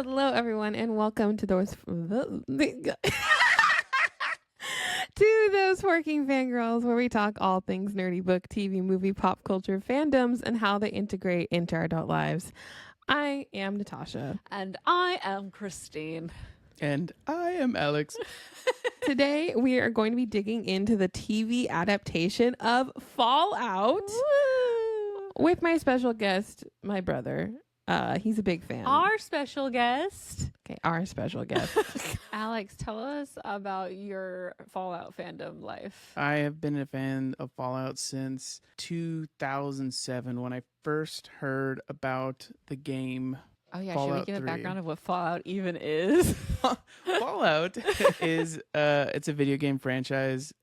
Hello, everyone, and welcome to those to those working fangirls, where we talk all things nerdy, book, TV, movie, pop culture, fandoms, and how they integrate into our adult lives. I am Natasha, and I am Christine, and I am Alex. Today, we are going to be digging into the TV adaptation of Fallout with my special guest, my brother. He's a big fan. Our special guest. Okay, our special guest. Alex, tell us about your Fallout fandom life. I have been a fan of Fallout since 2007 when I first heard about the game. Oh yeah, Fallout should we give 3. a background of what Fallout even is? Fallout is it's a video game franchise.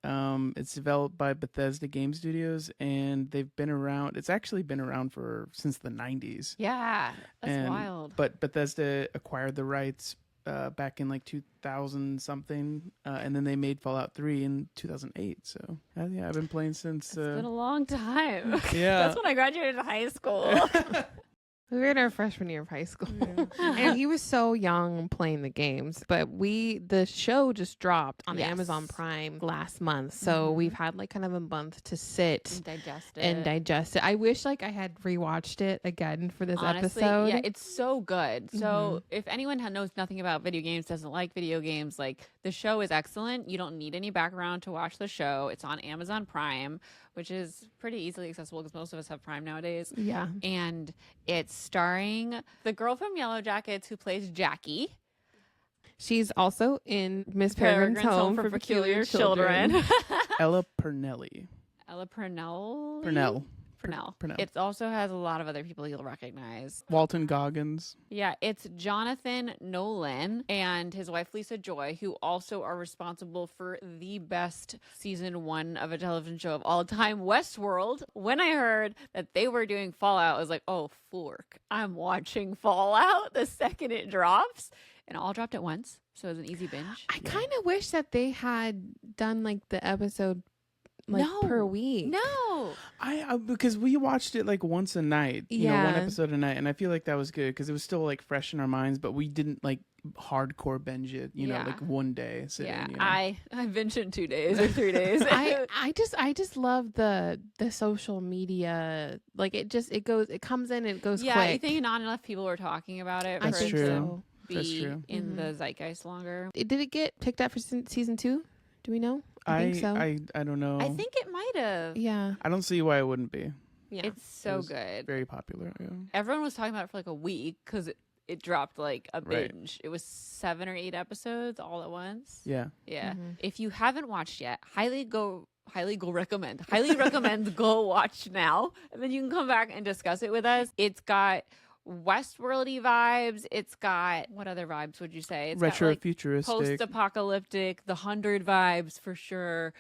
It's developed by Bethesda Game Studios, and they've been around. It's actually been around since the 90s. Yeah, that's wild. But Bethesda acquired the rights back in like 2000 something, and then they made Fallout 3 in 2008. So yeah, I've been playing since. It's been a long time. Yeah, that's when I graduated high school. We were in our freshman year of high school, and he was so young playing the games. But the show just dropped on Amazon Prime last month, so we've had like kind of a month to sit and digest it. I wish like I had rewatched it again for this episode. Yeah, it's so good. So if anyone knows nothing about video games, doesn't like video games, like the show is excellent. You don't need any background to watch the show. It's on Amazon Prime, which is pretty easily accessible because most of us have Prime nowadays. Yeah, and it's starring the girl from Yellow Jackets who plays Jackie. She's also in Miss Peregrine's Home for Peculiar Children. Ella Purnell. Ella Purnell. Purnell. It also has a lot of other people you'll recognize. Walton Goggins. Yeah, it's Jonathan Nolan and his wife Lisa Joy, who also are responsible for the best season 1 of a television show of all time, Westworld. When I heard that they were doing Fallout, I was like, oh, fork. I'm watching Fallout the second it drops. And it all dropped at once, so it was an easy binge. I kind of wish that they had done like the episode per week. No, because we watched it like once a night, you know, one episode a night, and I feel like that was good because it was still like fresh in our minds, but we didn't like hardcore binge it, you know, like one day sitting. Yeah, you know? I binged in 2 days or 3 days. I just love the social media. Like it comes in and it goes quick. Yeah, I think not enough people were talking about it. That's true. That's true. In the zeitgeist longer. Did it get picked up for season 2? Do we know? I think so. I don't know. I think it might have. Yeah. I don't see why it wouldn't be. Yeah. It's so good. Very popular. Yeah. Everyone was talking about it for like a week because it dropped like a binge. It was 7 or 8 episodes all at once. Yeah. Yeah. If you haven't watched yet, highly recommend go watch now, and then you can come back and discuss it with us. It's got Westworldy vibes. It's got, what other vibes would you say? It's retro, got, like, futuristic, post-apocalyptic, the 100 vibes for sure.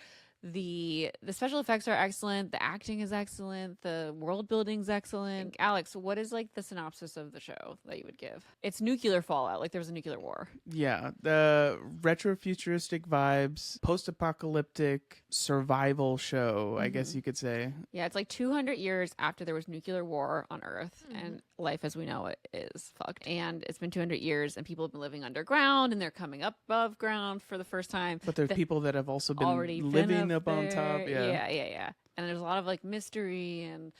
The special effects are excellent. The acting is excellent. The world building's excellent. Alex, what is like the synopsis of the show that you would give? It's nuclear fallout. Like there was a nuclear war. Yeah. The retro futuristic vibes, post-apocalyptic survival show, I guess you could say. Yeah, it's like 200 years after there was nuclear war on Earth and life as we know it is fucked. And it's been 200 years and people have been living underground and they're coming up above ground for the first time. But there's people that have also been already living up on top. Yeah. And there's a lot of like mystery and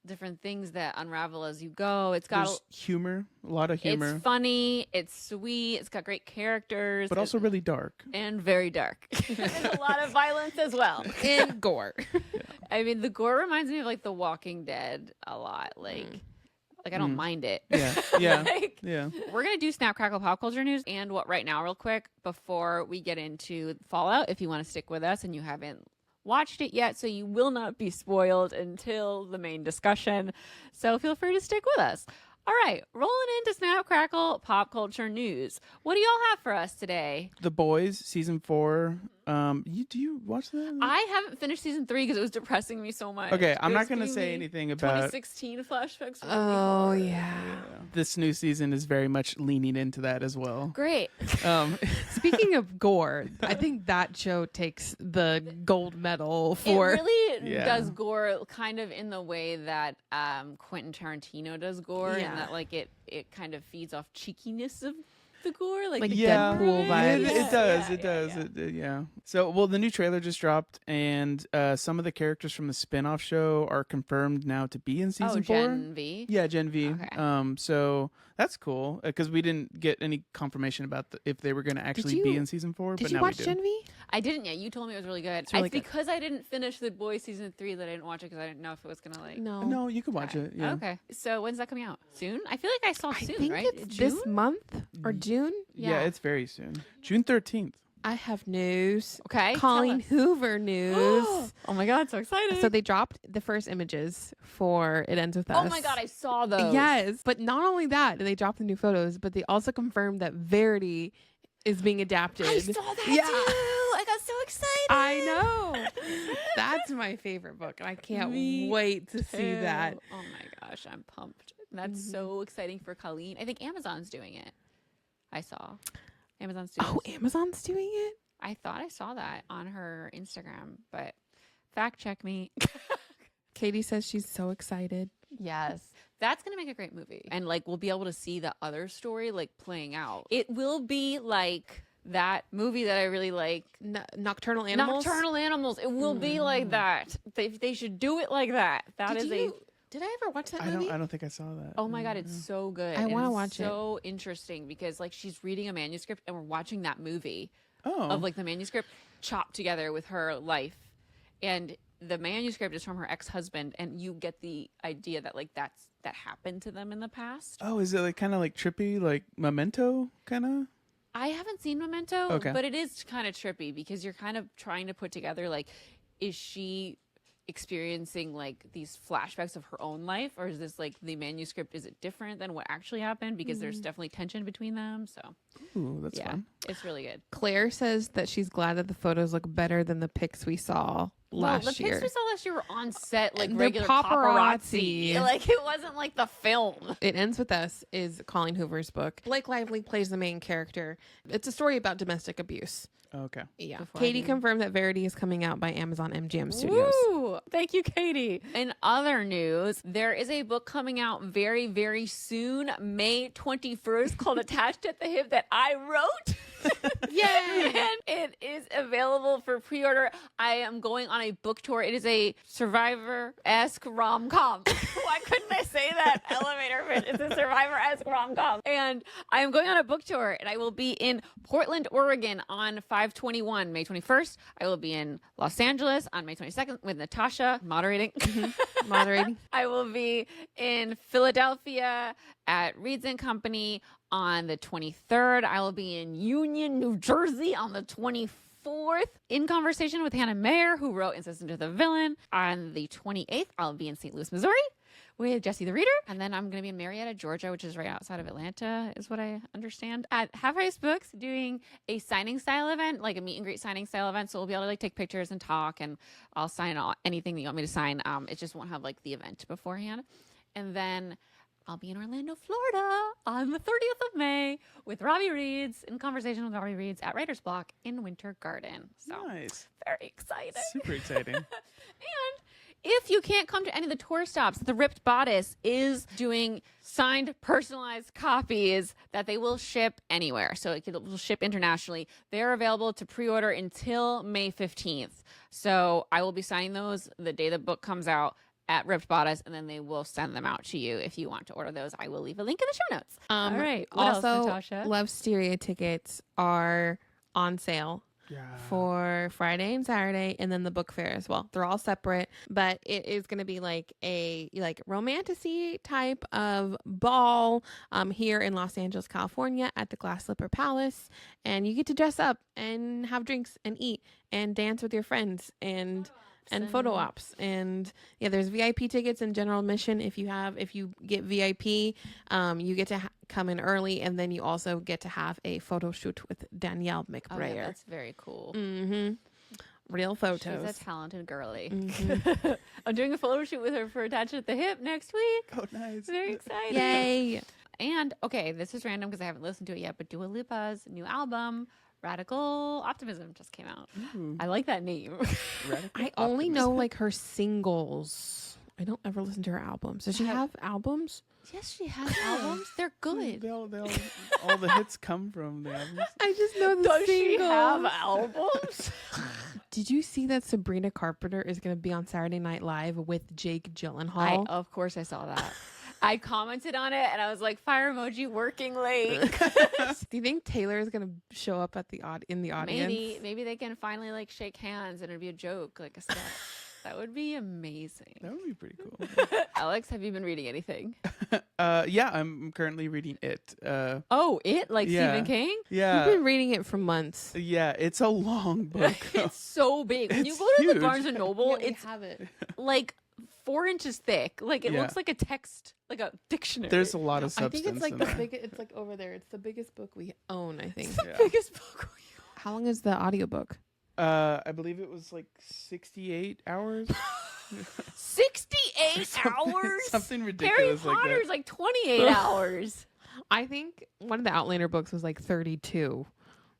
different things that unravel as you go. It's got there's humor, a lot of humor. It's funny, it's sweet, it's got great characters, but also really dark and very dark. And a lot of violence as well and gore. I mean, the gore reminds me of like The Walking Dead a lot. Like I don't mind it. Yeah. We're gonna do Snap Crackle Pop Culture News and What Right Now real quick before we get into Fallout. If you want to stick with us and you haven't watched it yet, so you will not be spoiled until the main discussion. So feel free to stick with us. All right, rolling into Snap Crackle Pop Culture News. What do y'all have for us today? The Boys, season 4. Do you watch that? I haven't finished season 3 because it was depressing me so much. Okay, I'm not going to say anything about 2016 flashbacks. Oh yeah. This new season is very much leaning into that as well. Great. Speaking of gore, I think that show takes the gold medal for. It really does gore kind of in the way that Quentin Tarantino does gore in that like it kind of feeds off cheekiness of the gore, like the Deadpool vibes. It does. Yeah. So, well, the new trailer just dropped, and some of the characters from the spin-off show are confirmed now to be in season 4. Gen V? Yeah, Gen V. Okay. So that's cool because we didn't get any confirmation about if they were going to actually be in season 4. Did but you now watch we do. Gen V? I didn't yet. You told me it was really good. It's really good. Because I didn't finish The Boys season 3 that I didn't watch it because I didn't know if it was gonna like. No, you could watch it. Yeah. Okay. So when's that coming out? Soon? I feel like I saw I soon, think right? it's June? this month or June. Yeah, it's very soon. June 13th. I have news. Okay. Colleen tell us. Hoover news. Oh my god, so excited. So they dropped the first images for It Ends With Us. Oh my god, I saw those. Yes, but not only that, they dropped the new photos, but they also confirmed that Verity is being adapted. I saw that Yeah. too. I got so excited. I know. That's my favorite book. I can't wait to see that. Oh my gosh, I'm pumped. That's so exciting for Colleen. I think Amazon's doing it. I saw. Amazon Studios. Oh, Amazon's doing it? I thought I saw that on her Instagram, but fact check me. Katie says she's so excited. Yes. That's going to make a great movie. And like we'll be able to see the other story like playing out. It will be like that movie that I really like, Nocturnal Animals. Nocturnal Animals. It will be like that. They should do it like that. Did I ever watch that I movie? don't think I saw that. Oh my god, it's so good. I want to watch it. So interesting because like she's reading a manuscript and we're watching that movie Oh. of like the manuscript chopped together with her life, and the manuscript is from her ex-husband, and you get the idea that like that happened to them in the past. Oh, is it like kind of like trippy, like Memento kind of? I haven't seen Memento, Okay. but it is kind of trippy because you're kind of trying to put together like, is she experiencing like these flashbacks of her own life, or is this like the manuscript, is it different than what actually happened, because there's definitely tension between them. So Ooh, that's fun. it's really good. Claire says that she's glad that the photos look better than the pics we saw last the year. pics we saw last year were on set, like And they're regular paparazzi. paparazzi. Like it wasn't like the film. It Ends With Us is Colleen Hoover's book. Blake Lively plays the main character. It's a story about domestic abuse. Okay. Yeah. Before Katie I do. confirmed that Verity is coming out by Amazon MGM Studios. Woo! Thank you, Katie. In other news, there is a book coming out very, very soon, May 21st, called Attached at the Hip, that I wrote. Yay! And it is available for pre-order. I am going on a book tour. It is a Survivor-esque rom-com. Why couldn't I say that? Elevator pitch. It's a Survivor-esque rom-com. And I am going on a book tour, and I will be in Portland, Oregon on 5/21, May 21st. I will be in Los Angeles on May 22nd with Natasha moderating. Moderating. I will be in Philadelphia at Reeds and Company on the 23rd. I will be in Union, New Jersey on the 24th. In conversation with Hannah Maehrer, who wrote Insistent to the Villain. On the 28th, I'll be in St. Louis, Missouri with Jesse the Reader. And then I'm going to be in Marietta, Georgia, which is right outside of Atlanta, is what I understand, at Half Ice Books, doing a signing style event, like a meet and greet signing style event. So we'll be able to like take pictures and talk, and I'll sign anything that you want me to sign. It just won't have like the event beforehand. And then I'll be in Orlando, Florida on the 30th of May with Robbie Reeds, in conversation with Robbie Reeds at Writer's Block in Winter Garden. So Nice. very exciting. Super exciting. And if you can't come to any of the tour stops, the Ripped Bodice is doing signed, personalized copies that they will ship anywhere. So it will ship internationally. They're available to pre-order until May 15th. So I will be signing those the day the book comes out at Ripped Bodice, and then they will send them out to you if you want to order those. I will leave a link in the show notes. All right. What also, else, Natasha? Love Stereo tickets are on sale. Yeah. For Friday and Saturday, and then the book fair as well. They're all separate, but it is going to be like a romantasy type of ball here in Los Angeles, California at the Glass Slipper Palace, and you get to dress up and have drinks and eat and dance with your friends and photo ops. And yeah, there's VIP tickets and general admission. If you get VIP, you get to come in early, and then you also get to have a photo shoot with Danielle McBrayer. Oh, yeah, that's very cool. Mm-hmm. Real photos. She's a talented girly. Mm-hmm. I'm doing a photo shoot with her for Attached at the Hip next week. Oh, nice. Very excited. Yay. And, okay, this is random because I haven't listened to it yet, but Dua Lipa's new album, Radical Optimism, just came out. Ooh. I like that name. Radical I only know optimism. like her singles. I don't ever listen to her albums. Does she have albums? Yes, she has albums. They're good. All the hits come from the albums. I just know the Does she singles. have albums? Did you see that Sabrina Carpenter is going to be on Saturday Night Live with Jake Gyllenhaal? Of course I saw that. I commented on it and I was like, fire emoji working late. Do you think Taylor is going to show up at in the audience? Maybe they can finally like shake hands and it'd be a joke, like a sketch. That would be amazing. That would be pretty cool. Alex, have you been reading anything? Yeah, I'm currently reading It. It? Like Stephen King? Yeah. You've been reading it for months. Yeah, it's a long book. It's so big. When you It's go to the huge. Barnes and Noble, it's have it. like 4 inches thick. Like it Yeah. looks like a text, like a dictionary. There's a lot of I substance think it's like in the there. biggest. It's like over there. It's the biggest book we own. I think. Yeah. biggest book. How long is the audiobook? I believe it was like 68 hours. 68 hours? Something Harry ridiculous like Potter's that. like 28 hours. I think one of the Outlander books was like 32.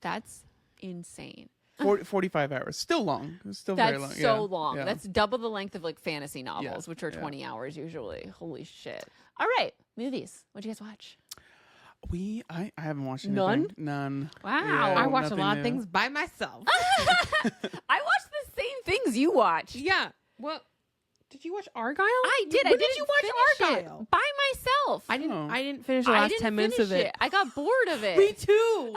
That's insane. 45 hours. Still long. It's still very long. That's so Yeah. long. Yeah. That's double the length of like fantasy novels, Yeah. which are Yeah. 20 hours usually. Holy shit. All right. Movies. What'd you guys watch? I haven't watched anything. None? None. Wow. Yeah, I watch a nothing lot new. of things by myself. I watched the same things you watched. Yeah. Well, did you watch Argyle? I did. When I did you watch finish Argyle? it by myself. I didn't. Oh. I didn't finish the last 10 minutes of finish it. I got bored of it. Me too.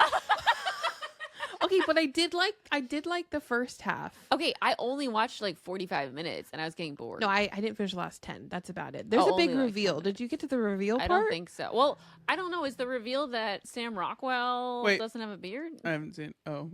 Okay, but I did like the first half. Okay, I only watched like 45 minutes and I was getting bored. No, I didn't finish the last 10. That's about it. There's Oh, a big only like reveal. 10 Did you get to the reveal I part? don't think so. Well, I don't know. Is the reveal that Sam Rockwell Wait. doesn't have a beard? I haven't seen. Oh.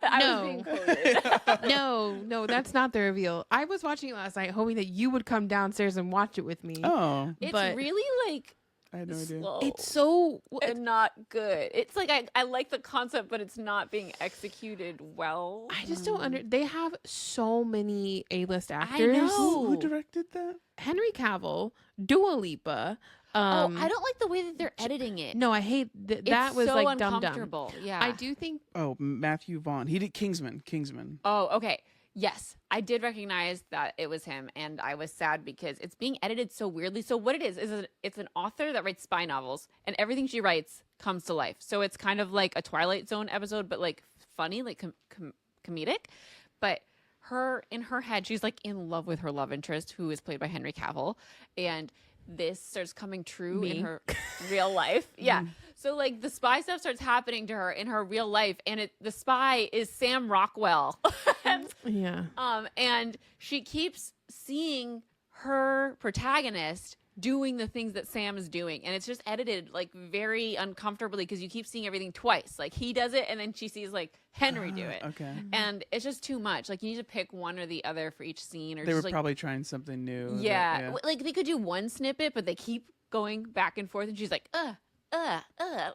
I No. was being quoted. No, that's not the reveal. I was watching it last night, hoping that you would come downstairs and watch it with me. Oh. It's But- really like I had no idea. slow. It's so. and not good. It's like I like the concept, but it's not being executed well. I just don't They have so many A-list actors. know. Who directed that? Henry Cavill, Dua Lipa. I don't like the way that they're editing it. No, I hate that. It's Was so like dumb. uncomfortable. Yeah, I do think Oh, Matthew Vaughn. He did Kingsman. Kingsman. Oh, okay. Yes, I did recognize that it was him, and I was sad because it's being edited so weirdly. So what it is it's an author that writes spy novels, and everything she writes comes to life. So it's kind of like a Twilight Zone episode, but like funny, like comedic. But in her head, she's like in love with her love interest, who is played by Henry Cavill, and this starts coming true in her real life. Yeah. So like the spy stuff starts happening to her in her real life, and the spy is Sam Rockwell. yeah. And she keeps seeing her protagonist doing the things that Sam is doing, and it's just edited like very uncomfortably because you keep seeing everything twice. Like he does it, and then she sees like Henry do it. Okay. And it's just too much. Like you need to pick one or the other for each scene, or They were just like probably trying something new. yeah. Like they could do one snippet, but they keep going back and forth, and she's like,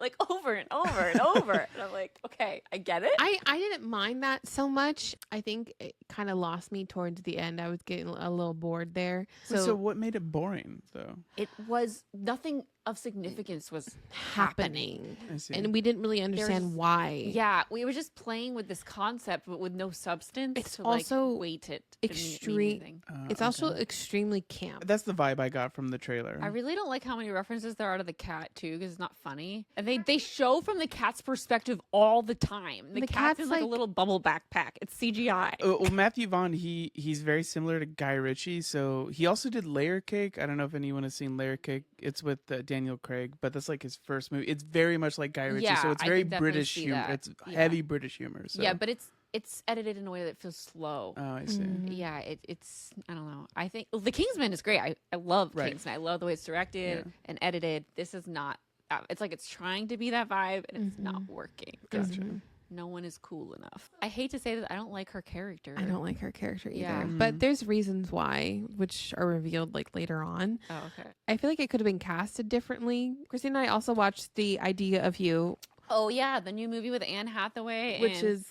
like over and over and over. And I'm like, okay, I get it. I didn't mind that so much. I think it kind of lost me towards the end. I was getting a little bored there. So what made it boring, though? It was nothing of significance was happening. I see. And we didn't really understand There's- why. Yeah, we were just playing with this concept, but with no substance. It's to also like weight it. to mean extreme- anything. It's also extremely camp. That's the vibe I got from the trailer. I really don't like how many references there are to the cat too, because it's not funny. And they show from the cat's perspective all the time. The cat's cat's in like a like- little bubble backpack. It's CGI. Well, Matthew Vaughn, he's very similar to Guy Ritchie. So he also did Layer Cake. I don't know if anyone has seen Layer Cake. It's with Daniel Craig, but that's like his first movie. It's very much like Guy Ritchie. Yeah, So it's I very can definitely British see humor. that. It's Yeah. heavy British humor. So. Yeah, but it's edited in a way that feels slow. Oh, I see. Yeah, it's I don't know. I think The Kingsman is great. I love Right. Kingsman. I love the way it's directed and edited. This is not. It's like it's trying to be that vibe and it's not working. Gotcha. No one is cool enough. I hate to say that I don't like her character. I don't like her character either. Yeah. But there's reasons why, which are revealed like later on. Oh, okay. I feel like it could have been casted differently. Christine and I also watched The Idea of You, Oh yeah, the new movie with Anne Hathaway, which and is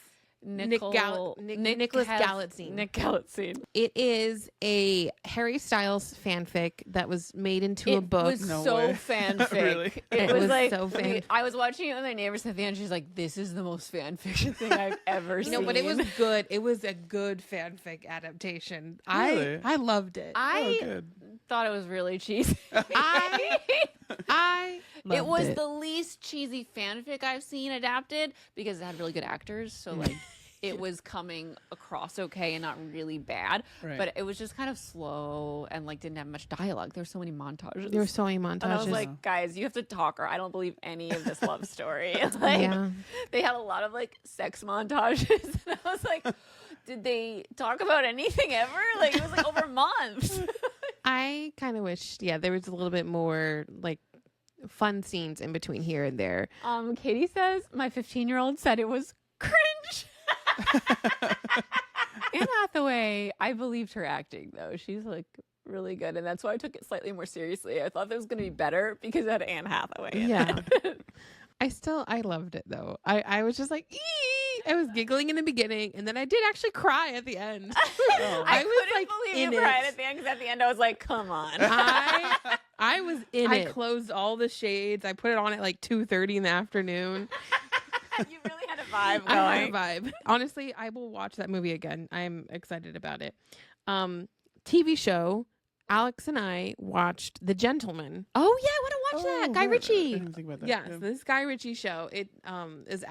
Nicholas Galitzine. Nick Galitzine. It is a Harry Styles fanfic that was made into a book. It was so fanfic. Really? It was like so fanfic. I was watching it with my neighbors at the end. She's like, "This is the most fanfiction thing I've ever seen." No, but it was good. It was a good fanfic adaptation. Really? I loved it. I good. thought it was really cheesy. I loved it was it. the least cheesy fanfic I've seen adapted because it had really good actors. So like it was coming across okay and not really bad. Right. But it was just kind of slow and like didn't have much dialogue. There were so many montages. There were so many montages. And I was like, guys, you have to talk or I don't believe any of this love story. Like yeah. they had a lot of like sex montages. And I was like, did they talk about anything ever? Like it was like over months. I kind of wish, there was a little bit more like fun scenes in between here and there. Katie says my 15-year-old said it was cringe. Anne Hathaway, I believed her acting though. She's like really good, and that's why I took it slightly more seriously. I thought it was going to be better because it had Anne Hathaway in it. I loved it though. I was just like, ee! I was giggling in the beginning, and then I did actually cry at the end. I was couldn't like believe you cried at the end because at the end I was like, come on. I was in it. I closed all the shades. I put it on at like 2:30 in the afternoon. You really had a vibe going. I had a vibe. Honestly, I will watch that movie again. I'm excited about it. TV show. Alex and I watched The Gentleman. Oh yeah, I want to watch that. Guy Ritchie. I didn't think about that. Yes, this Guy Ritchie show. It is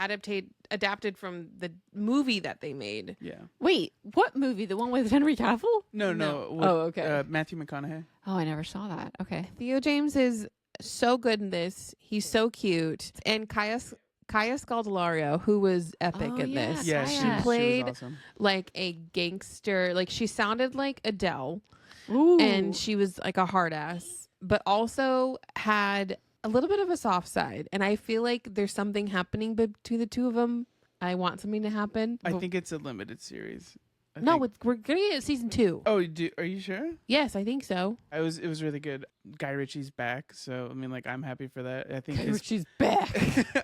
adapted from the movie that they made. Yeah. Wait, what movie? The one with Henry Cavill? No. Oh, okay. Matthew McConaughey. Oh, I never saw that. Okay. Theo James is so good in this. He's so cute. And Kaya Scodelario, who was epic in this. Yeah, she played was awesome. like a gangster. Like she sounded like Adele. Ooh. And she was like a hard ass, but also had a little bit of a soft side. And I feel like there's something happening between the two of them. I want something to happen. I think it's a limited series. We're getting it at season 2. Oh, are you sure? Yes, I think so. It was really good. Guy Ritchie's back, so I mean, like, I'm happy for that. I think Ritchie's back.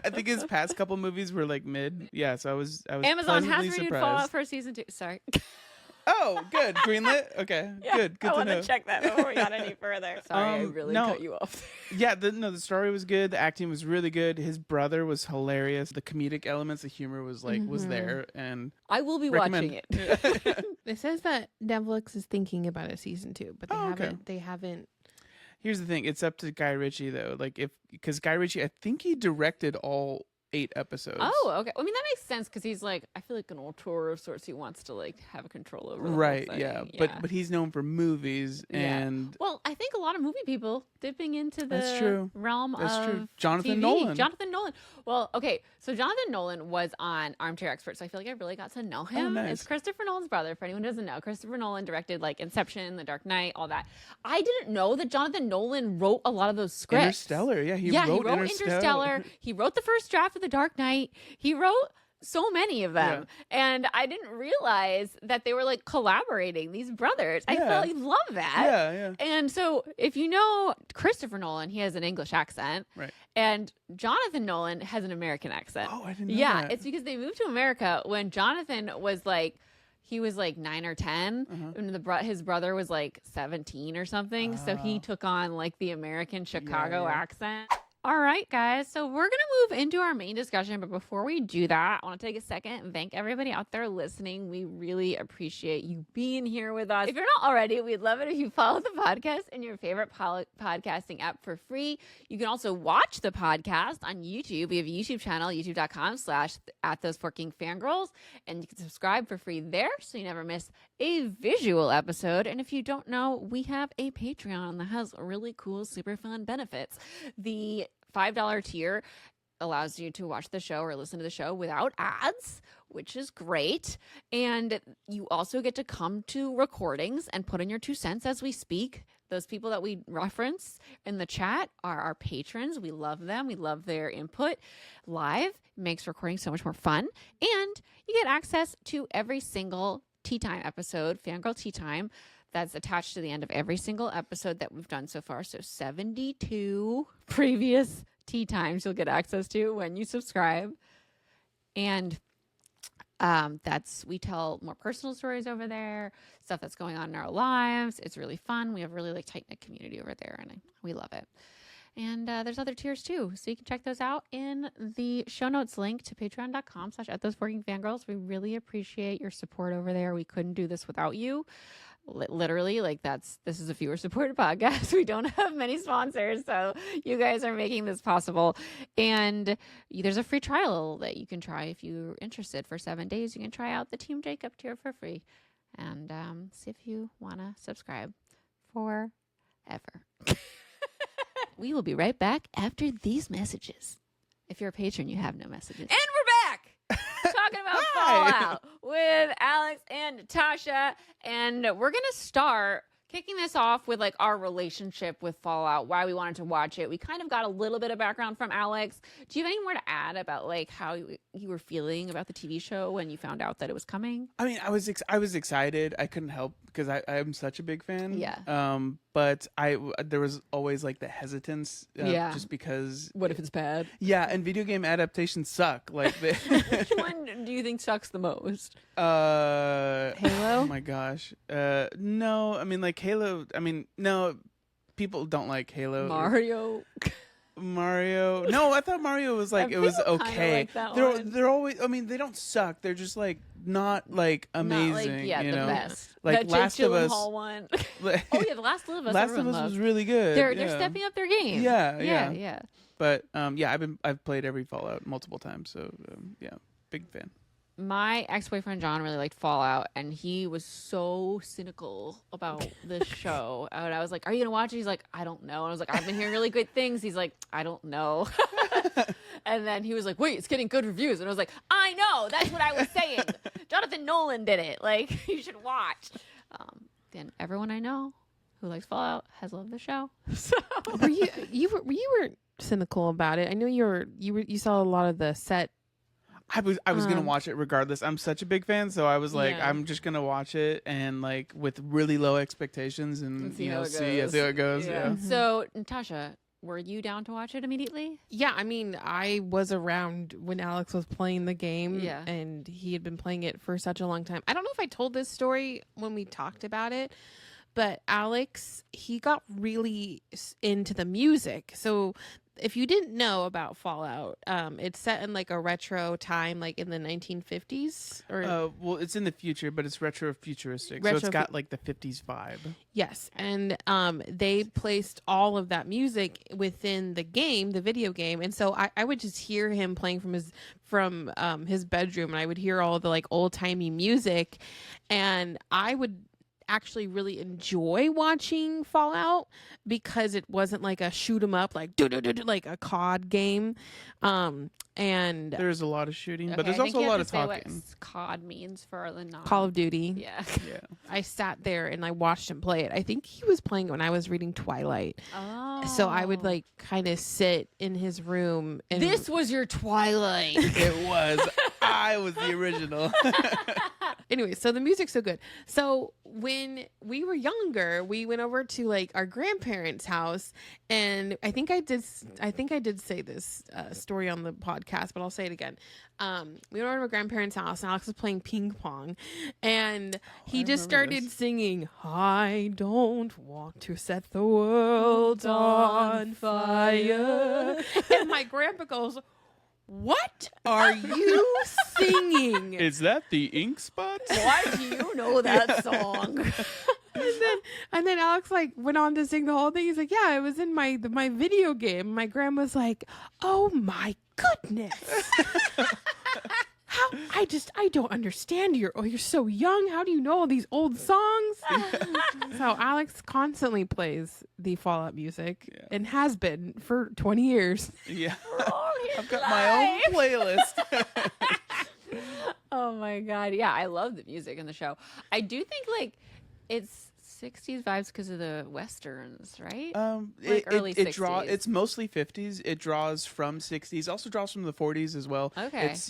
I think his past couple movies were like mid. Yeah, so I was Amazon has renewed surprised. Fallout for season 2. Sorry. Oh, good. Greenlit? Okay. Yeah, Good I to want know. to check that before we got any further. Sorry, I really cut you off. Yeah, the story was good. The acting was really good. His brother was hilarious. The comedic elements, the humor was was there. And I will be recommend. watching it. It says that Netflix is thinking about a season 2, but they haven't. Here's the thing. It's up to Guy Ritchie, though. Because Guy Ritchie, I think he directed all 8 episodes. Oh, okay. I mean, that makes sense because he's like, I feel like an auteur of sorts. He wants to like have control over the whole Right, thing. yeah. But he's known for movies and well, I think a lot of movie people dipping into That's true. realm That's of true. Jonathan TV. Nolan. Jonathan Nolan. Well, okay. So Jonathan Nolan was on Armchair Expert, so I feel like I really got to know him. nice. It's Christopher Nolan's brother. For anyone who doesn't know, Christopher Nolan directed like Inception, The Dark Knight, all that. I didn't know that Jonathan Nolan wrote a lot of those scripts. Interstellar. Yeah, he wrote Interstellar. He wrote the first draft of The Dark Knight. He wrote so many of them. Yeah. And I didn't realize that they were like collaborating, these brothers. I love that. Yeah. And so if you know Christopher Nolan, he has an English accent. Right. And Jonathan Nolan has an American accent. Oh, I didn't know that. that. It's because they moved to America when Jonathan was like, he was like 9 or 10, and his brother was like 17 or something. So he took on like the American Chicago accent. All right, guys. So we're going to move into our main discussion. But before we do that, I want to take a second and thank everybody out there listening. We really appreciate you being here with us. If you're not already, we'd love it if you follow the podcast in your favorite podcasting app for free. You can also watch the podcast on YouTube. We have a YouTube channel, youtube.com/@thoseforkingfangirls. And you can subscribe for free there so you never miss a visual episode. And if you don't know, we have a Patreon that has really cool, super fun benefits. The $5 tier allows you to watch the show or listen to the show without ads, which is great. And you also get to come to recordings and put in your 2 cents as we speak. Those people that we reference in the chat are our patrons. We love them. We love their input live. It makes recording so much more fun. And you get access to every single Tea Time episode, Fangirl Tea Time, that's attached to the end of every single episode that we've done so far. So 72 previous Tea Times you'll get access to when you subscribe. And We tell more personal stories over there, stuff that's going on in our lives. It's really fun. We have a really like tight knit community over there, and we love it. And there's other tiers too, so you can check those out in the show notes link to patreon.com/@those4kingfangirls. We really appreciate your support over there. We couldn't do this without you. Literally, like this is a viewer supported podcast. We don't have many sponsors, so you guys are making this possible. And there's a free trial that you can try if you're interested. For 7 days, you can try out the Team Jacob tier for free, and see if you want to subscribe forever. We will be right back after these messages. If you're a patron, you have no messages. And we're back talking about Fallout with Alex and Natasha. And we're going to start kicking this off with like our relationship with Fallout, why we wanted to watch it. We kind of got a little bit of background from Alex. Do you have any more to add about like how you were feeling about the TV show when you found out that it was coming? I mean, I was excited. I couldn't help because I'm such a big fan. Yeah. But there was always like the hesitance. Just because. What if it's bad? Yeah, and video game adaptations suck. Like, which one do you think sucks the most? Halo. Halo? Oh my gosh. No, I mean like Halo. I mean no, people don't like Halo. Mario. No, I thought Mario was like it was okay. Like they're always. I mean, they don't suck. They're just like not like amazing. Not like, you know? The best. Like that Last of Us. One. Oh yeah, The Last of Us. Last of Us was really good. They're stepping up their game. Yeah. But I've played every Fallout multiple times, so big fan. My ex-boyfriend John really liked Fallout, and he was so cynical about this show. And I was like, "Are you gonna watch it?" He's like, "I don't know." And I was like, "I've been hearing really good things." He's like, "I don't know." And then he was like, "Wait, it's getting good reviews." And I was like, "I know. That's what I was saying. Jonathan Nolan did it. Like, you should watch." Then everyone I know who likes Fallout has loved the show. So were you were cynical about it? I know you saw a lot of the set. I was gonna watch it regardless. I'm such a big fan, so I was like, I'm just gonna watch it and like with really low expectations and see how it goes. Yeah. Mm-hmm. So Natasha, were you down to watch it immediately? Yeah, I mean, I was around when Alex was playing the game, yeah, and he had been playing it for such a long time. I don't know if I told this story when we talked about it, but Alex, he got really into the music. So if you didn't know about Fallout, it's set in like a retro time, like in the 1950s. Well, it's in the future, but it's retro-futuristic, so it's got like the 50s vibe. Yes, and they placed all of that music within the game, the video game, and so I would just hear him playing from his bedroom, and I would hear all the like old-timey music, and I would actually really enjoy watching Fallout because it wasn't like a shoot 'em up like like a COD game, and there's a lot of shooting, but there's also a lot of talking. What COD means for the non Call of Duty. Yeah. I sat there and I watched him play it. I think he was playing it when I was reading Twilight. So I would like kind of sit in his room and this was your Twilight. It was. I was the original. Anyway, so the music's so good. So when we were younger, we went over to like our grandparents' house, and I think I did say this story on the podcast, but I'll say it again. We went over to our grandparents' house, and Alex was playing ping pong, and he just started singing, "I don't want to set the world on fire," and my grandpa goes, "What are you singing? Is that the Ink Spots? Why do you know that song?" And then Alex like went on to sing the whole thing. He's like, "Yeah, it was in my video game." My grandma's like, "Oh my goodness." How I don't understand. You're so young. How do you know all these old songs? So Alex constantly plays the Fallout music and has been for 20 years. Yeah. I've got my own playlist. Oh my God. Yeah, I love the music in the show. I do think like it's 60s vibes because of the westerns, right? Early 60s. It's mostly 50s. It draws from 60s. Also draws from the 40s as well. Okay. It's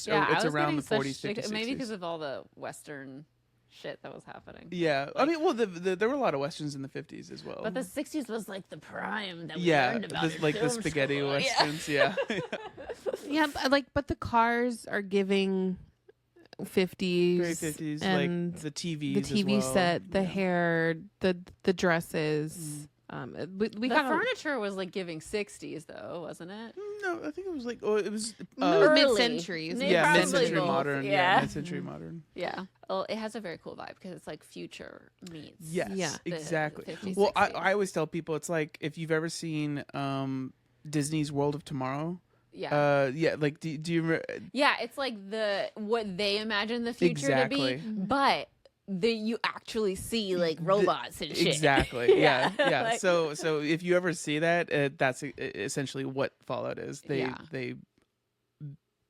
around the 40s, 50s, 60s. Maybe because of all the western shit that was happening. Yeah. Like, I mean, well, there were a lot of westerns in the 50s as well. But the 60s was like the prime that we learned about. Like the spaghetti westerns. Yeah. Yeah, but the cars are giving 50s. Very 50s, and like the TVs, the TV as well. set, the hair, the dresses. We The kind of furniture was like giving 60s though, wasn't it? No, I think it was like it was Early. mid-centuries. They yeah, probably mid-century both, modern. yeah. Mid-century modern. Yeah. Well, it has a very cool vibe because it's like future meets. Yes, Yeah. the exactly. 50s, Well, 60s. I always tell people it's like if you've ever seen Disney's World of Tomorrow. Yeah. Like do you Yeah, it's like what they imagine the future Exactly. to be, but you actually see like robots and shit. Exactly. Yeah. Yeah. Like- so if you ever see that, that's essentially what Fallout is. They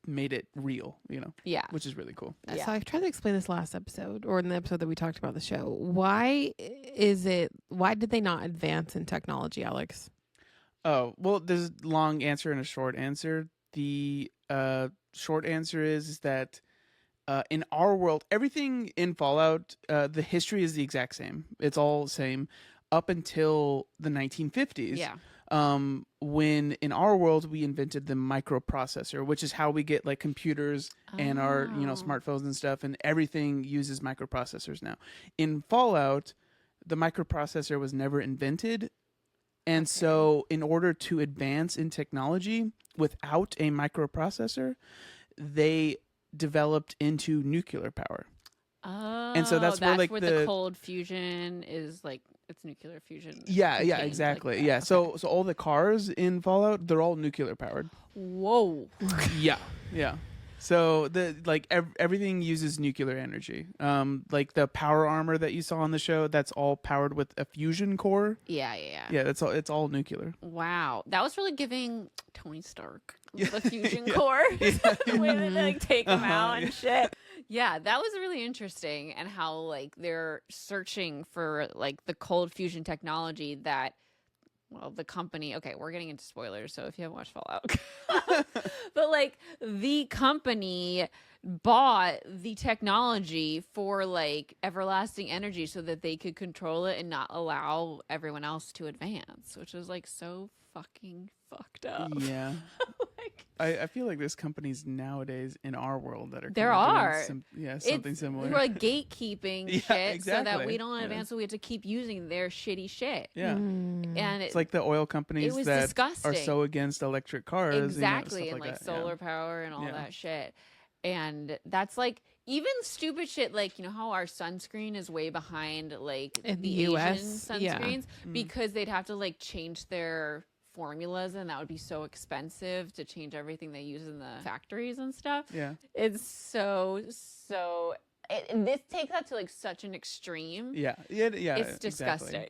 made it real, Yeah. which is really cool. Yeah. So I tried to explain this last episode, or in the episode that we talked about the show. Why did they not advance in technology, Alex? Oh, well, there's a long answer and a short answer. The short answer is that in our world, everything in Fallout, the history is the exact same. It's all the same up until the 1950s. Yeah. When in our world we invented the microprocessor, which is how we get like computers and our smartphones and stuff, and everything uses microprocessors now. In Fallout, the microprocessor was never invented. And so in order to advance in technology without a microprocessor, they developed into nuclear power. Oh, And so that's where, like, the the cold fusion is like it's nuclear fusion. Yeah, contained exactly. like that. Yeah. Okay. So all the cars in Fallout, they're all nuclear powered. Whoa. Yeah. So everything uses nuclear energy. Like the power armor that you saw on the show, that's all powered with a fusion core. Yeah. Yeah, that's all. It's all nuclear. Wow, that was really giving Tony Stark the fusion Yeah. core. Yeah. The way that they like take him out Yeah. and shit. Yeah, that was really interesting, and how like they're searching for like the cold fusion technology that. Well, the company, okay, we're getting into spoilers, so if you haven't watched Fallout. But, like, the company bought the technology for, like, everlasting energy so that they could control it and not allow everyone else to advance, which was, like, so fucking fucked up. Yeah. Like, I feel like there's companies nowadays in our world that are There kinda doing are. something it's, similar. We're, like, gatekeeping Yeah, shit so that exactly. we don't Yeah. advance, so we have to keep using their shitty shit. Yeah. And It's like the oil companies was that disgusting. are so against electric cars. Exactly, stuff and like that. solar power and all Yeah. that shit. And that's like even stupid shit like how our sunscreen is way behind like In the the US, Asian yeah. sunscreens because they'd have to like change their formulas and that would be so expensive to change everything they use in the factories and stuff. Yeah. It's and this takes that to like such an extreme. Yeah. It's exactly. disgusting.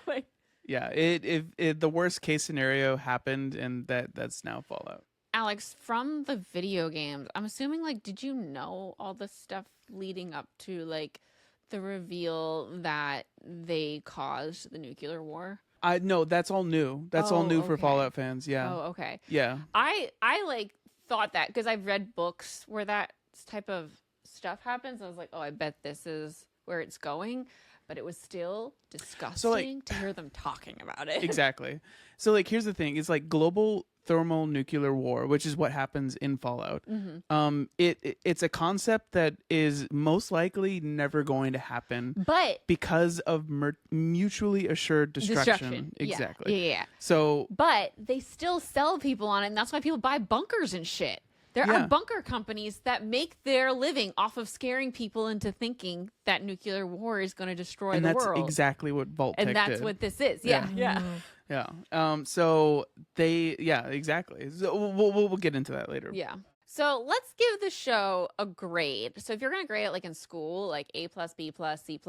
Like, Yeah. If the worst case scenario happened, and that's now Fallout. Alex, from the video games, I'm assuming, like, did you know all the stuff leading up to, like, the reveal that they caused the nuclear war? No, that's all new. That's all new for okay. Fallout fans. Yeah. Oh, okay. Yeah. I like, thought that because I've read books where that type of stuff happens. I was like, oh, I bet this is where it's going. But it was still disgusting to hear them talking about it. Exactly. So, like, here's the thing. It's like global thermonuclear war, which is what happens in Fallout. Mm-hmm. It's a concept that is most likely never going to happen, But because of mutually assured destruction. Yeah. Exactly. Yeah. So, But they still sell people on it, and that's why people buy bunkers and shit. There Yeah. are bunker companies that make their living off of scaring people into thinking that nuclear war is going to destroy and the that's world. exactly what Vault-Tec And that's did. what this is. Yeah. Yeah. Yeah. So exactly. So we'll get into that later. Yeah. So let's give the show a grade. So if you're going to grade it like in school, like A+, B+, C+,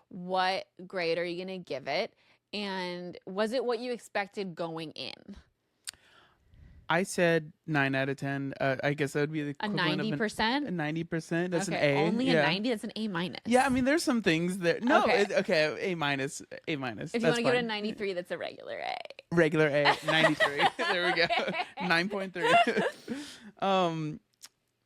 what grade are you going to give it? And was it what you expected going in? I said 9 out of 10. I guess that would be the A equivalent 90%? of 90%. That's okay, an A. only yeah. a 90? That's an A-. Yeah, I mean, there's some things that Okay. A minus. If you want That's to give it a fine. 93, that's a regular A. Regular A, 93. There we go. 9.3.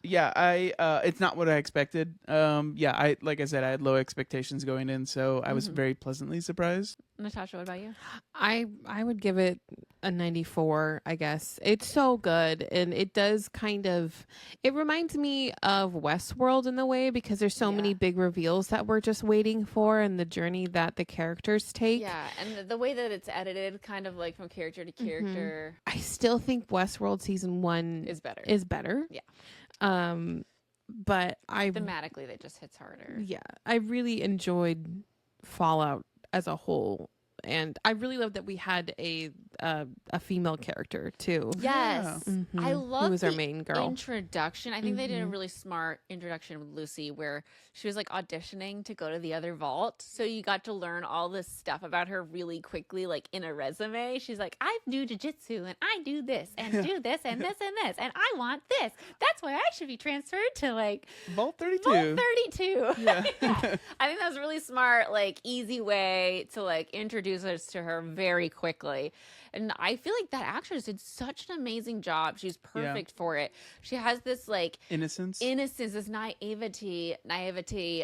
Yeah, it's not what I expected. Like I said, I had low expectations going in, so I was very pleasantly surprised. Natasha, what about you? I would give it a 94, I guess. It's so good, and it does it reminds me of Westworld in the way, because there's so many big reveals that we're just waiting for, and the journey that the characters take. Yeah, and the way that it's edited, kind of like from character to character. I still think Westworld season 1 is better. Yeah. But thematically, that just hits harder. Yeah, I really enjoyed Fallout as a whole, and I really love that we had a female character too. Yes, I love who was our main girl introduction. I think they did a really smart introduction with Lucy, where she was like auditioning to go to the other vault, so you got to learn all this stuff about her really quickly, like in a resume. She's like, I do jujitsu, and I do this, and do this, and this, and this, and I want this. That's why I should be transferred to like Vault 32. Vault 32. Yeah. I think that was a really smart, like easy way to like introduce us to her very quickly. And I feel like that actress did such an amazing job. She's perfect for it. She has this like innocence, this naivety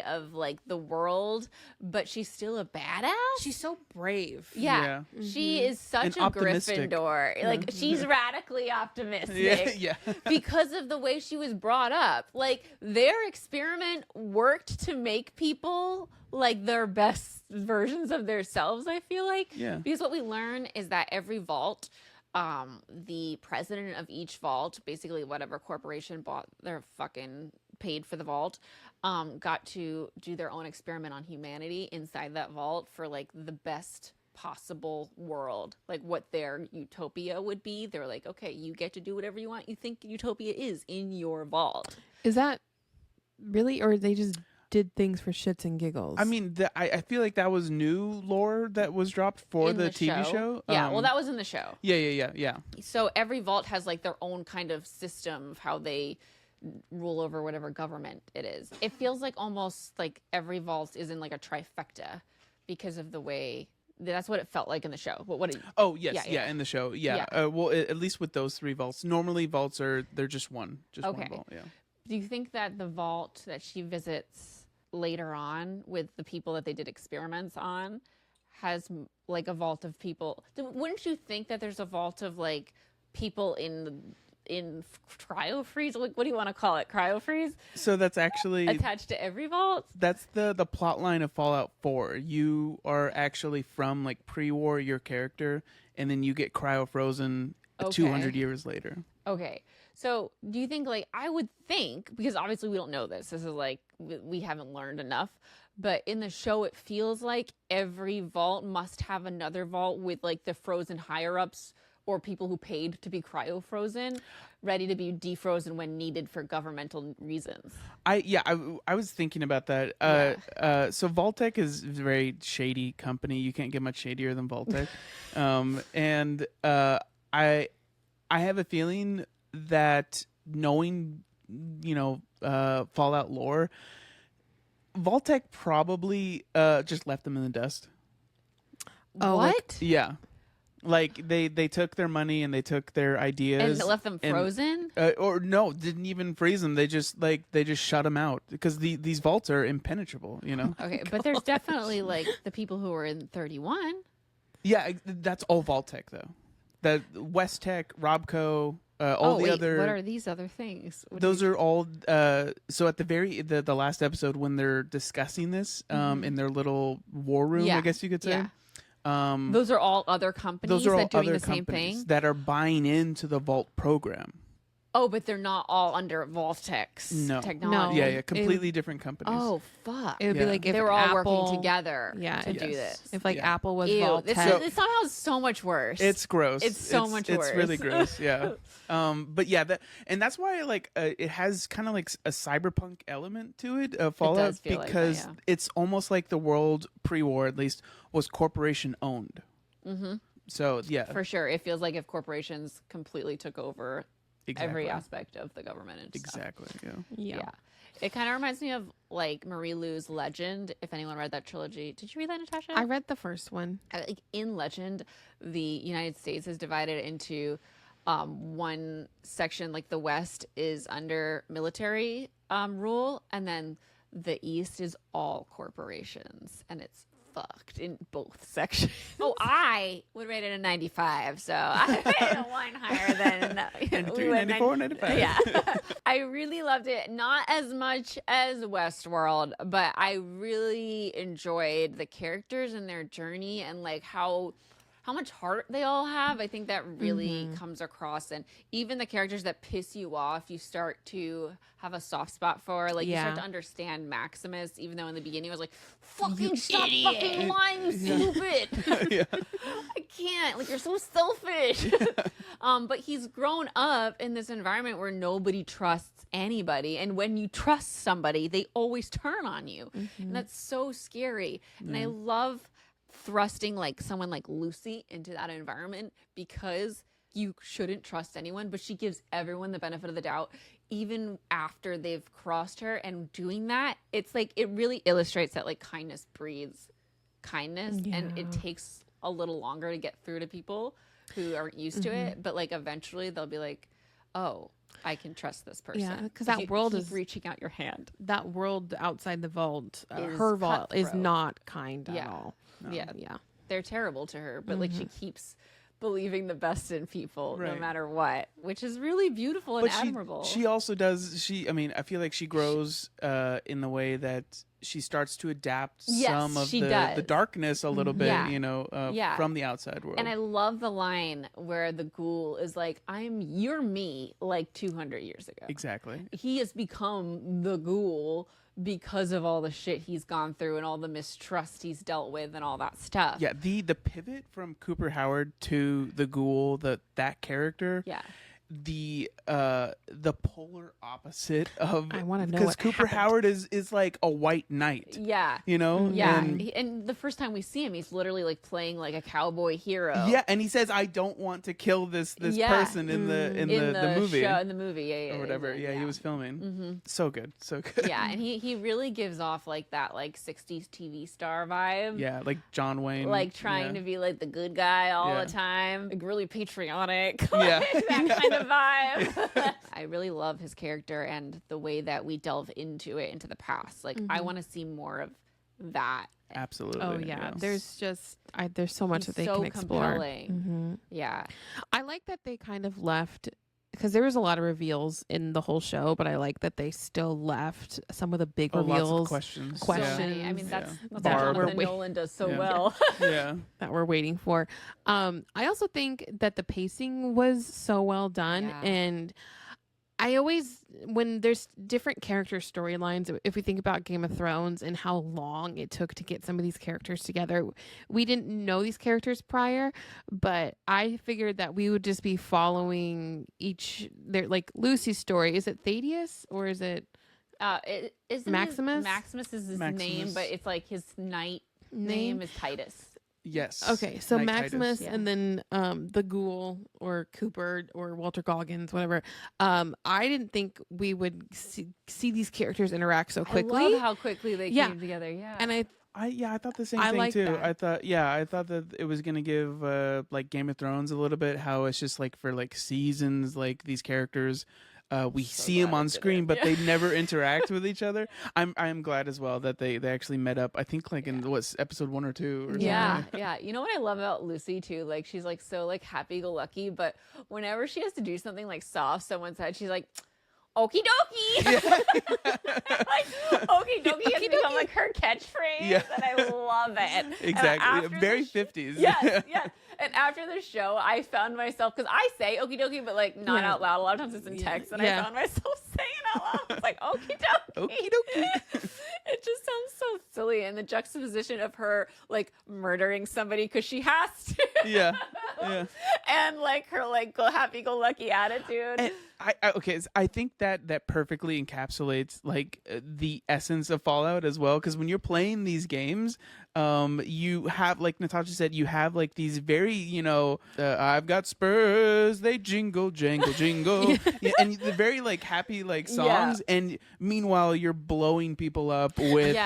of like the world, but she's still a badass. She's so brave. Yeah. She is such a Gryffindor. Like she's radically optimistic. Yeah. Because of the way she was brought up. Like their experiment worked to make people like their best versions of themselves, I feel like. Yeah. Because what we learn is that every vault, the president of each vault, basically whatever corporation bought their fucking paid for the vault, got to do their own experiment on humanity inside that vault for like the best possible world, like what their utopia would be. They're like, okay, you get to do whatever you want. You think utopia is in your vault. Is that really, or they just did things for shits and giggles? I mean, I feel like that was new lore that was dropped for in the TV show. Yeah, well, that was in the show. Yeah. So every vault has like their own kind of system of how they rule over whatever government it is. It feels like almost like every vault is in like a trifecta because of the way. That's what it felt like in the show. But what? Oh yes, yeah, in the show, yeah. Well, at least with those 3 vaults, normally vaults they're just one vault. Yeah. Do you think that the vault that she visits later on with the people that they did experiments on has like a vault of people? Wouldn't you think that there's a vault of like people in cryo freeze? Like, what do you want to call it? Cryo freeze? So that's actually attached to every vault? That's the plot line of Fallout 4. You are actually from like pre-war your character, and then you get cryo frozen 200 years later. Okay. So do you think, like, I would think, because obviously we don't know this is like, we haven't learned enough, but in the show it feels like every vault must have another vault with like the frozen higher ups or people who paid to be cryo frozen, ready to be defrozen when needed for governmental reasons. I was thinking about that. So Vault-Tec is a very shady company. You can't get much shadier than Vault-Tec. And I have a feeling that knowing, Fallout lore, Vault-Tec probably just left them in the dust. Oh, what? Yeah. Like they took their money and they took their ideas and left them frozen, or no, didn't even freeze them. They just shut them out because these vaults are impenetrable. Okay, but there's definitely like the people who were in 31. Yeah, that's all Vault-Tec though. The West Tech, Robco. Other. What are these other things? Those are all. So at the last episode when they're discussing this, in their little war room, I guess you could say. Yeah. Those are all other companies that are doing the same thing that are buying into the Vault program. Oh, but they're not all under Vault-Tec's technology. No. Yeah, completely different companies. Oh, fuck. It would be like if they were all Apple, working together to do this. If Apple was Ew, Vault-Tec. It's somehow so much worse. It's gross. It's so much worse. It's really gross, yeah. But yeah, that's why it has kind of like a cyberpunk element to it, Fallout, it does feel because like that, it's almost like the world pre-war, at least, was corporation owned. Mm-hmm. So yeah, for sure, it feels like if corporations completely took over every aspect of the government and stuff. Exactly. Yeah. It kind of reminds me of like Marie Lu's Legend. If anyone read that trilogy, did you read that, Natasha? I read the first one. Like in Legend, the United States is divided into one section, like the West, is under military rule, and then the East is all corporations, and it's fucked in both sections. Oh, I would rate it a 95, so I rated a one higher than 94, 95. Yeah. I really loved it. Not as much as Westworld, but I really enjoyed the characters and their journey, and like how much heart they all have. I think that really comes across, and even the characters that piss you off, you start to have a soft spot for. Like you start to understand Maximus, even though in the beginning I was like, "Fucking stop, fucking lying, you stupid! I can't. Like you're so selfish." But he's grown up in this environment where nobody trusts anybody, and when you trust somebody, they always turn on you, and that's so scary. And I love thrusting like someone like Lucy into that environment, because you shouldn't trust anyone, but she gives everyone the benefit of the doubt even after they've crossed her. And doing that, it's like it really illustrates that like kindness breeds kindness, and it takes a little longer to get through to people who aren't used to it, but like eventually they'll be like, oh, I can trust this person. Yeah, because that world is reaching out your hand. That world outside the vault, her vault, is not kind at all. No. Yeah. They're terrible to her, but like she keeps believing the best in people no matter what, which is really beautiful and admirable. She also does. I feel like she grows in the way that she starts to adapt some of the darkness a little bit, from the outside world. And I love the line where the ghoul is like, you're me like 200 years ago. Exactly. He has become the ghoul because of all the shit he's gone through and all the mistrust he's dealt with and all that stuff. Yeah, the pivot from Cooper Howard to the ghoul, that character. Yeah. The polar opposite of, I want to know, because Cooper Howard is like a white knight. Yeah. Yeah. And the first time we see him, he's literally like playing like a cowboy hero. Yeah, and he says, "I don't want to kill this person in the movie." Show, in the movie, or whatever. Yeah, he was filming. So good. Yeah, and he really gives off like that like 60s TV star vibe. Yeah, like John Wayne, like trying to be like the good guy all the time, like really patriotic. Yeah, that kind of vibe. I really love his character and the way that we delve into the past. Like I want to see more of that. Absolutely. Oh yeah, there's so much that they can explore. Compelling. Yeah, I like that they kind of left, because there was a lot of reveals in the whole show, but I like that they still left some of the big reveals. Lots of questions. So many. I mean, that's what Jonathan Nolan does so well. Yeah. That we're waiting for. I also think that the pacing was so well done, and I always, when there's different character storylines, if we think about Game of Thrones and how long it took to get some of these characters together, we didn't know these characters prior, but I figured that we would just be following like Lucy's story. Is it Thaddeus or is it Maximus? Maximus is his name, but it's like his knight name is Titus. Yes. Okay, so Knight Maximus and then the ghoul or Cooper or Walter Goggins, whatever. I didn't think we would see these characters interact so quickly. I love how quickly they came together. Yeah. And I thought the same thing too. That. I thought that it was gonna give like Game of Thrones a little bit, how it's just like for like seasons, like these characters. We see them on screen, but they never interact with each other. I'm glad as well that they actually met up. I think like in episode 1 or 2 or something. Yeah. You know what I love about Lucy too? Like she's like so like happy-go-lucky, but whenever she has to do something like soft someone's head, she's like, okie dokie. Like okie dokie has become like her catchphrase, and I love it. Exactly. Very 50s. Yes. And after the show, I found myself, because I say okie dokie, but like not out loud. A lot of times it's in text, and I found myself saying it out loud. It's like okie dokie. Okie dokie. It just sounds so silly, and the juxtaposition of her like murdering somebody because she has to. Yeah. And like her like happy-go-lucky attitude. I think that perfectly encapsulates like the essence of Fallout as well, because when you're playing these games, you have, like Natasha said, you have like these very, I've got spurs, they jingle jangle jingle, yeah, and the very like happy like songs, and meanwhile you're blowing people up with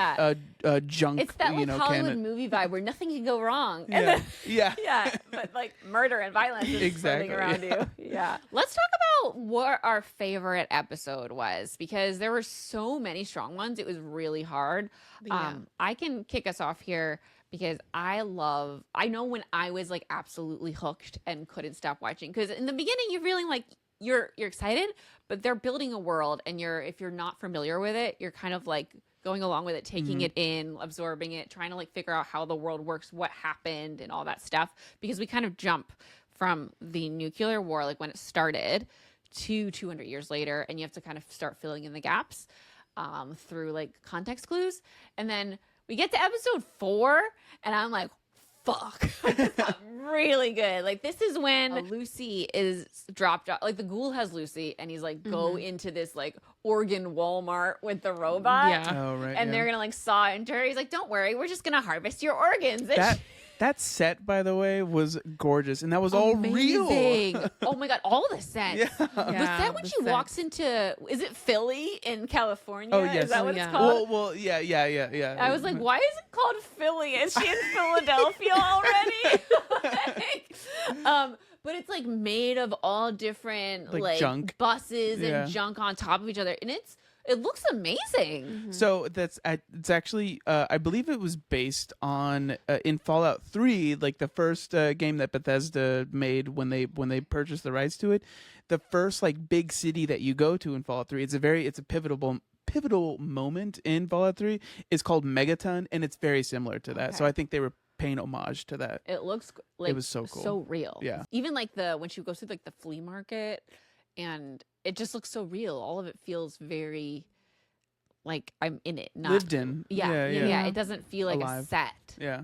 junk. It's that like Hollywood movie vibe where nothing can go wrong. And then, but like murder and violence is floating around you. Yeah. Let's talk about what our favorite episode was, because there were so many strong ones. It was really hard. I can kick us off here because I know when I was like absolutely hooked and couldn't stop watching, because in the beginning you're feeling like you're excited, but they're building a world, and if you're not familiar with it, you're kind of like going along with it, taking it in, absorbing it, trying to like figure out how the world works, what happened and all that stuff, because we kind of jump from the nuclear war, like when it started, to 200 years later, and you have to kind of start filling in the gaps through like context clues. And then we get to episode 4 and I'm like, fuck, this got really good. Like, this is when Lucy is dropped off. Like, the ghoul has Lucy, and he's like, go into this like organ Walmart with the robot. Yeah. Oh, right. And they're gonna like saw into her. He's like, don't worry, we're just gonna harvest your organs. That set, by the way, was gorgeous, and that was all real. Oh my god, all the sets. Yeah. The set when she walks into, is it Philly in California? Oh, yes. Is that what it's called? Well, yeah. I was like, why is it called Philly? Is she in Philadelphia already? But it's like made of all different like junk buses and junk on top of each other, and it looks amazing. So it's actually I believe it was based on in Fallout 3, like the first game that Bethesda made when they purchased the rights to it. The first like big city that you go to in Fallout 3, it's a pivotal moment in Fallout 3. Is called Megaton, and it's very similar to that. Okay. So I think they were paying homage to that. It looks like it was so cool, so real. Yeah, even like when she goes through like the flea market, and it just looks so real. All of it feels very like I'm in it, not lived in. Yeah. It doesn't feel like alive. A set. Yeah.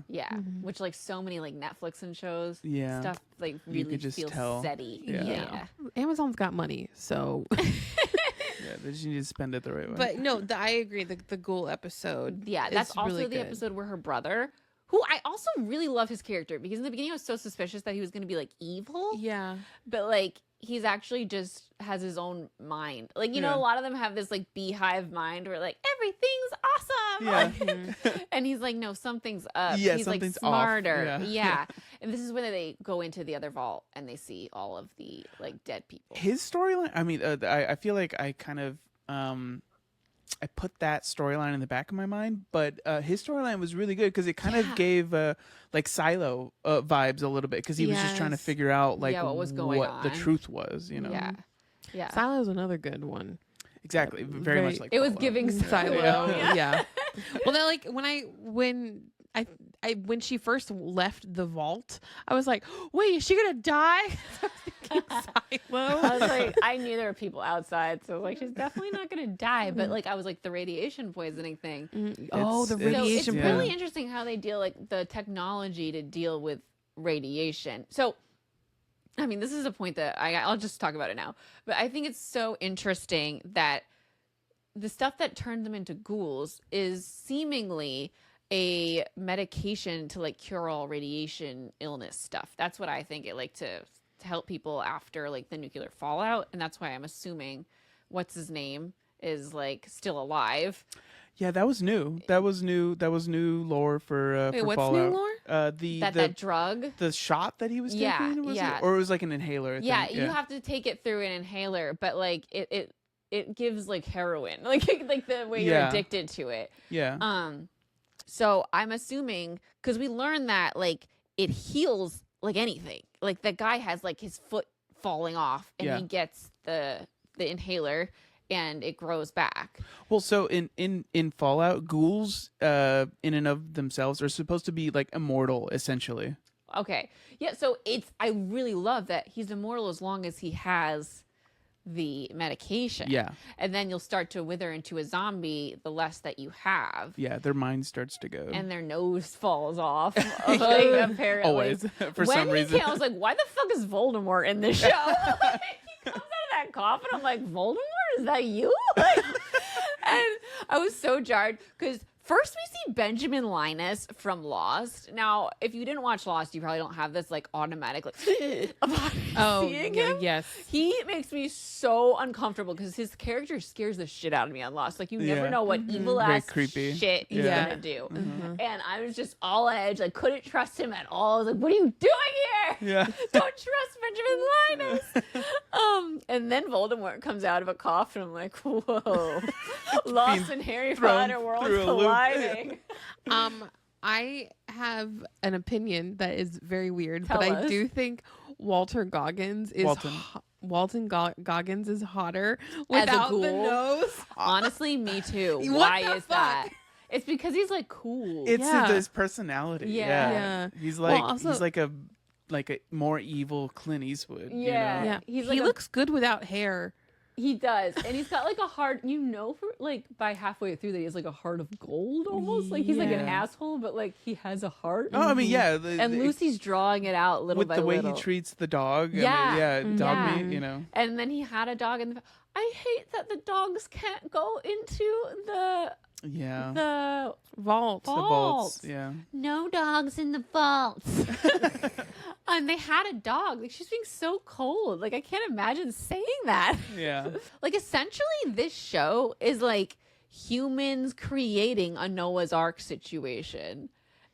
Which like so many like Netflix and shows, stuff like really you could just feels tell. setty. Yeah. Amazon's got money, so they just need to spend it the right way. But no, I agree. The ghoul episode. Yeah, that's also really the good. episode where her brother, who I also really love his character, because in the beginning I was so suspicious that he was going to be like evil. Yeah. But like he's actually just has his own mind. Like, you know, a lot of them have this like beehive mind where like everything's awesome. Yeah. And he's like, no, something's up. Yeah, he's like something's smarter. off. Yeah. And this is when they go into the other vault and they see all of the like dead people. His storyline, I mean, I feel like I kind of I put that storyline in the back of my mind, but his storyline was really good because it kind of gave like Silo vibes a little bit, because he was just trying to figure out like what was going on, the truth was, you know. Yeah. Silo's another good one. Exactly, very much like it was Fallout. giving Silo. Yeah. Well, then like when she first left the vault, I was like, wait, is she gonna die? I was thinking Silo. I was like, I knew there were people outside, so I was like, she's definitely not gonna die. But like, I was like, the radiation poisoning thing. The radiation. It's really interesting how they deal like the technology to deal with radiation. So, I mean, this is a point that I'll just talk about it now. But I think it's so interesting that the stuff that turned them into ghouls is seemingly a medication to like cure all radiation illness stuff. That's what I think it like to help people after like the nuclear fallout, and that's why I'm assuming what's his name is like still alive. Yeah, that was new. That was new lore for what's Fallout. new lore? That drug, the shot that he was taking, was it? Or it was like an inhaler. I think. You have to take it through an inhaler, but like it gives like heroin, like the way you're addicted to it. Yeah. So I'm assuming, because we learned that like it heals like anything. Like the guy has like his foot falling off, and he gets the inhaler, and it grows back. Well, so in Fallout, ghouls in and of themselves are supposed to be like immortal, essentially. Okay. Yeah, so I really love that he's immortal as long as he has the medication. Yeah. And then you'll start to wither into a zombie the less that you have. Yeah, their mind starts to go. And their nose falls off. Like, apparently. Always. For some reason. I was like, why the fuck is Voldemort in this show? He comes out of that coffin. I'm like, Voldemort, is that you? Like, and I was so jarred because first we see Benjamin Linus from Lost. Now, if you didn't watch Lost, you probably don't have this like automatic like about seeing him. Yes. He makes me so uncomfortable because his character scares the shit out of me on Lost. Like you never know what evil ass creepy shit he's gonna do. And I was just all on edge. I couldn't trust him at all. I was like, what are you doing here? Yeah. Don't trust Benjamin Linus. And then Voldemort comes out of a coffin. I'm like, whoa. Lost in Harry Potter world colliding. I have an opinion that is very weird, Tell but us. I do think Walton Goggins is Goggins is hotter without the nose. Honestly, me too. What Why the is fuck? that? It's because he's like cool. It's Yeah. his personality. Yeah. He's like also- he's like a more evil Clint Eastwood. Yeah. You know? Yeah, He's like he a- looks good without hair. He does. And he's got like a heart, for like by halfway through that he has like a heart of gold almost. Like he's like an Yeah. asshole, but like he has a heart. Oh, I mean, yeah. And Lucy's drawing it out little with by the way little. he treats the dog. Yeah. I mean, dog Yeah. meat. You know. And then he had a dog and I hate that the dogs can't go into the Vault. The vaults. Yeah. No dogs in the vaults. And they had a dog. Like she's being so cold. Like I can't imagine saying that. Yeah. Like essentially this show is like humans creating a Noah's Ark situation.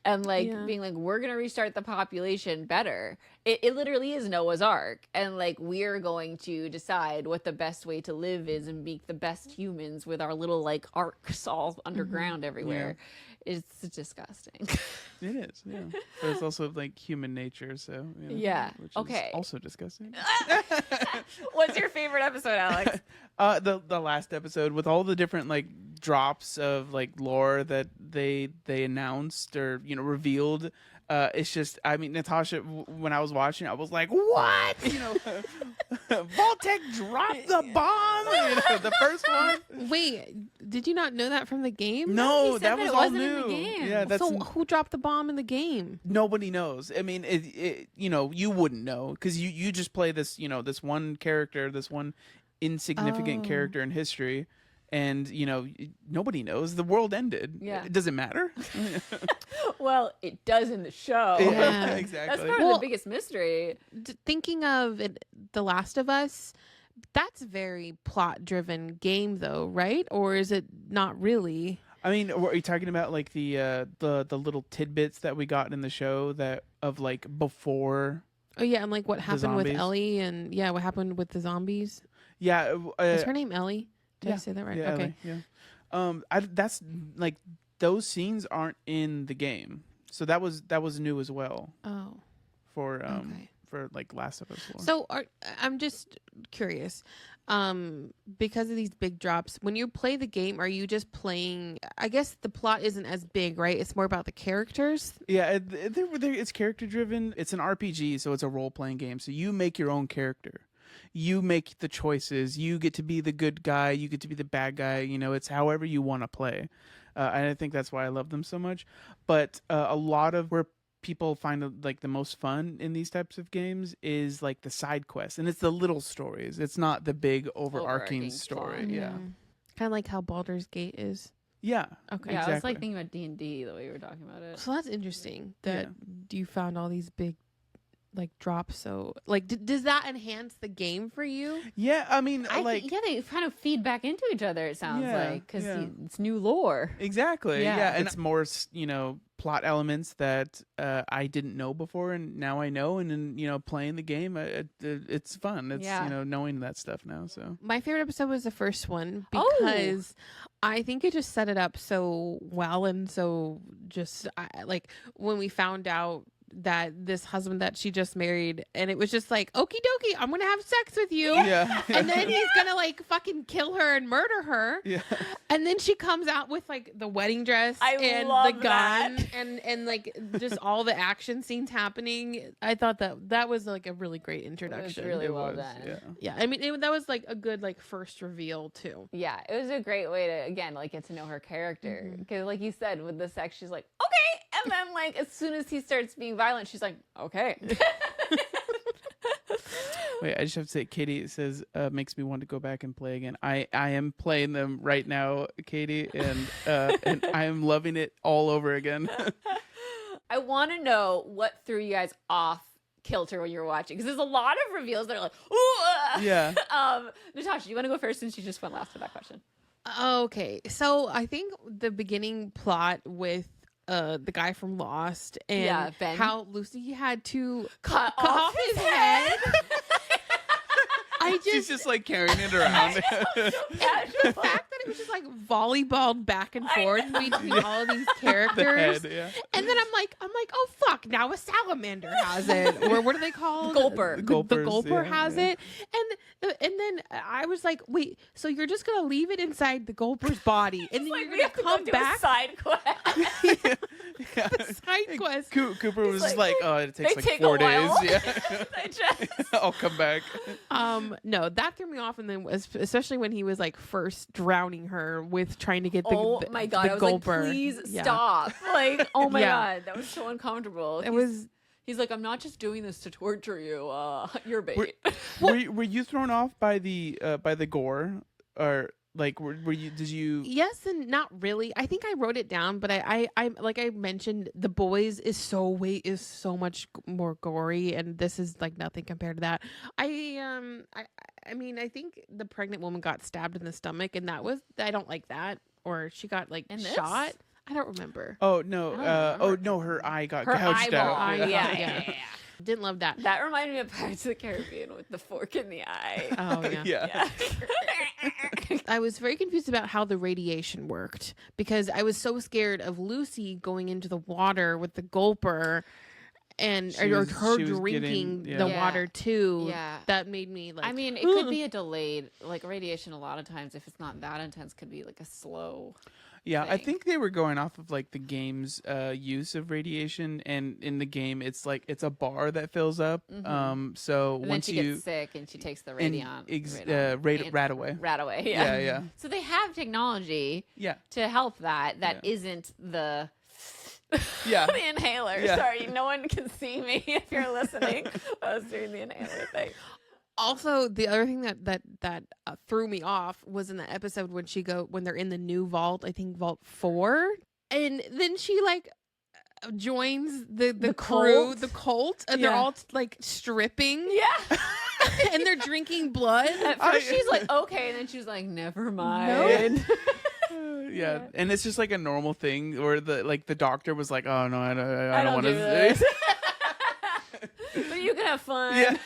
And like being like, we're gonna restart the population better. It literally is Noah's Ark. And like we're going to decide what the best way to live is and be the best humans with our little like arcs all underground everywhere. It's disgusting. It is. Yeah. But it's also like human nature. So you know, Yeah. Which Okay. Is also disgusting. What's your favorite episode, Alex? The last episode with all the different like drops of like lore that they announced or revealed. It's just, I mean, Natasha, when I was watching, I was like, what? Vault-Tec dropped the bomb. The first one. Wait, did you not know that from the game? No, said that that was it all wasn't in new. the game. Yeah, that's So who dropped the bomb in the game? nobody knows. I mean, you wouldn't know because you just play this, this one character, this one insignificant character in history. And, nobody knows. The world ended. Yeah. Does it matter? Well, it does in the show. Yeah. Exactly. That's part of the biggest mystery. Thinking of it, The Last of Us, that's a very plot-driven game, though, right? Or is it not really? I mean, are you talking about like the little tidbits that we got in the show that of like before? Oh yeah, and like what happened with zombies? Ellie, and what happened with the zombies? Yeah. Is her name Ellie? Did I say that right? Yeah, Okay. Ellie, yeah. That's like those scenes aren't in the game, so that was new as well Oh. for Okay. for like Last of Us lore. So I'm just curious, because of these big drops, when you play the game, are you just playing? I guess the plot isn't as big, right? It's more about the characters. Yeah, it's character driven. It's an RPG, so it's a role playing game. So you make your own character. You make the choices. You get to be the good guy. You get to be the bad guy. It's however you want to play. And I think that's why I love them so much. But a lot of where people find like the most fun in these types of games is like the side quests, and it's the little stories. It's not the big overarching story. plot. Yeah. Kind of like how Baldur's Gate is. Yeah. Okay. Yeah, I was Exactly. like thinking about D&D the way you were talking about it. So that's interesting that you found all these big like drops. So like, does that enhance the game for you? Yeah. I mean, they kind of feed back into each other. It sounds Yeah, like because yeah. it's new lore. exactly. Yeah. Yeah. And it's more, plot elements that I didn't know before, and now I know. And then, playing the game, it's fun. It's, knowing that stuff now. So My favorite episode was the first one Oh. because I think it just set it up so well, and so just like when we found out that this husband that she just married, and it was just like, okie dokie, I'm gonna have sex with you. yeah. And then he's gonna like fucking kill her and murder her. yeah. And then she comes out with like the wedding dress I and love the gun that. and like just all the action scenes happening. I thought that was like a really great introduction. really It well was, done. Yeah. Yeah, I mean that was like a good like first reveal too. Yeah, it was a great way to again like get to know her character Mm-hmm. because like you said with the sex, she's like okay, and then like as soon as he starts being violent, she's like okay. Wait, I just have to say, Katie says, makes me want to go back and play again. I am playing them right now, Katie, and I am loving it all over again. I want to know what threw you guys off kilter when you were watching, because there's a lot of reveals that are like, ooh. Yeah. Natasha, you want to go first since you just went last for that question? Okay, so I think the beginning plot with the guy from Lost and Ben. how Lucy had to Cut off his head. She's just like carrying it around. The fact that it was just like volleyballed back and forth between all of these characters, The head, and then I'm like, oh fuck, now a salamander has it, or what are they called? Gulper. The Gulpers, gulper yeah, has it, and then I was like, wait, so you're just gonna leave it inside the gulper's body, and then Like, you're we gonna have to come go do back? a side quest. The side quest. Cooper was just like, like, oh, it takes they like take 4 a days. while. Yeah. I'll come back. No, that threw me off, and then especially when he was like first drowning her with trying to get the Oh my god, the I was gulper. like, please Yeah. stop. Like, oh my Yeah. god, that was so uncomfortable. He's like, I'm not just doing this to torture you. You're bait. Were you thrown off by the gore, or like were you? Did you? Yes and not really. I think I wrote it down, but I like I mentioned, The Boys is so much more gory, and this is like nothing compared to that. I mean, I think the pregnant woman got stabbed in the stomach, and I don't like that. Or she got like In this? shot. I don't remember. Oh no! remember. No! Her eye got Her gouged eyeball. out. Yeah. Didn't love that. That reminded me of Pirates of the Caribbean with the fork in the eye. Oh yeah. Yeah. I was very confused about how the radiation worked, because I was so scared of Lucy going into the water with the gulper and She or was- her she was drinking getting- the yeah. water too. Yeah. That made me like, I mean, it could be a delayed, like radiation a lot of times, if it's not that intense, could be like a slow. Yeah, I thing. think they were going off of like the game's use of radiation, and in the game, it's like it's a bar that fills up. So And then once she you gets sick and she takes the and radion. rat away. Rat away. Yeah, yeah, So they have technology yeah, to help that Yeah. isn't the yeah. the inhaler. Yeah. Sorry, no one can see me if you're listening. I was doing the inhaler thing. also the other thing that threw me off was in the episode when they're in the new vault, I think Vault 4, and then she like joins the crew, cult? the cult, and they're Yeah. all like stripping, Yeah. and they're drinking blood. At first she's like, okay, and then she's like, never mind. Yeah, and it's just like a normal thing where the doctor was like, "Oh no, I don't want do to." this. But you can have fun. Yeah.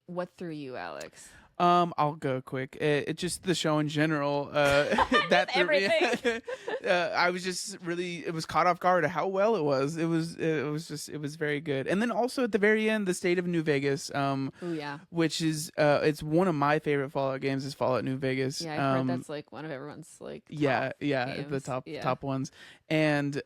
What threw you, Alex? I'll go quick. It just the show in general. That threw me. everything. I was just it was caught off guard at how well it was. It was very good. And then also at the very end, the state of New Vegas. Oh yeah. Which is it's one of my favorite Fallout games is Fallout New Vegas. Yeah, I've heard that's like one of everyone's like top the games. top ones. And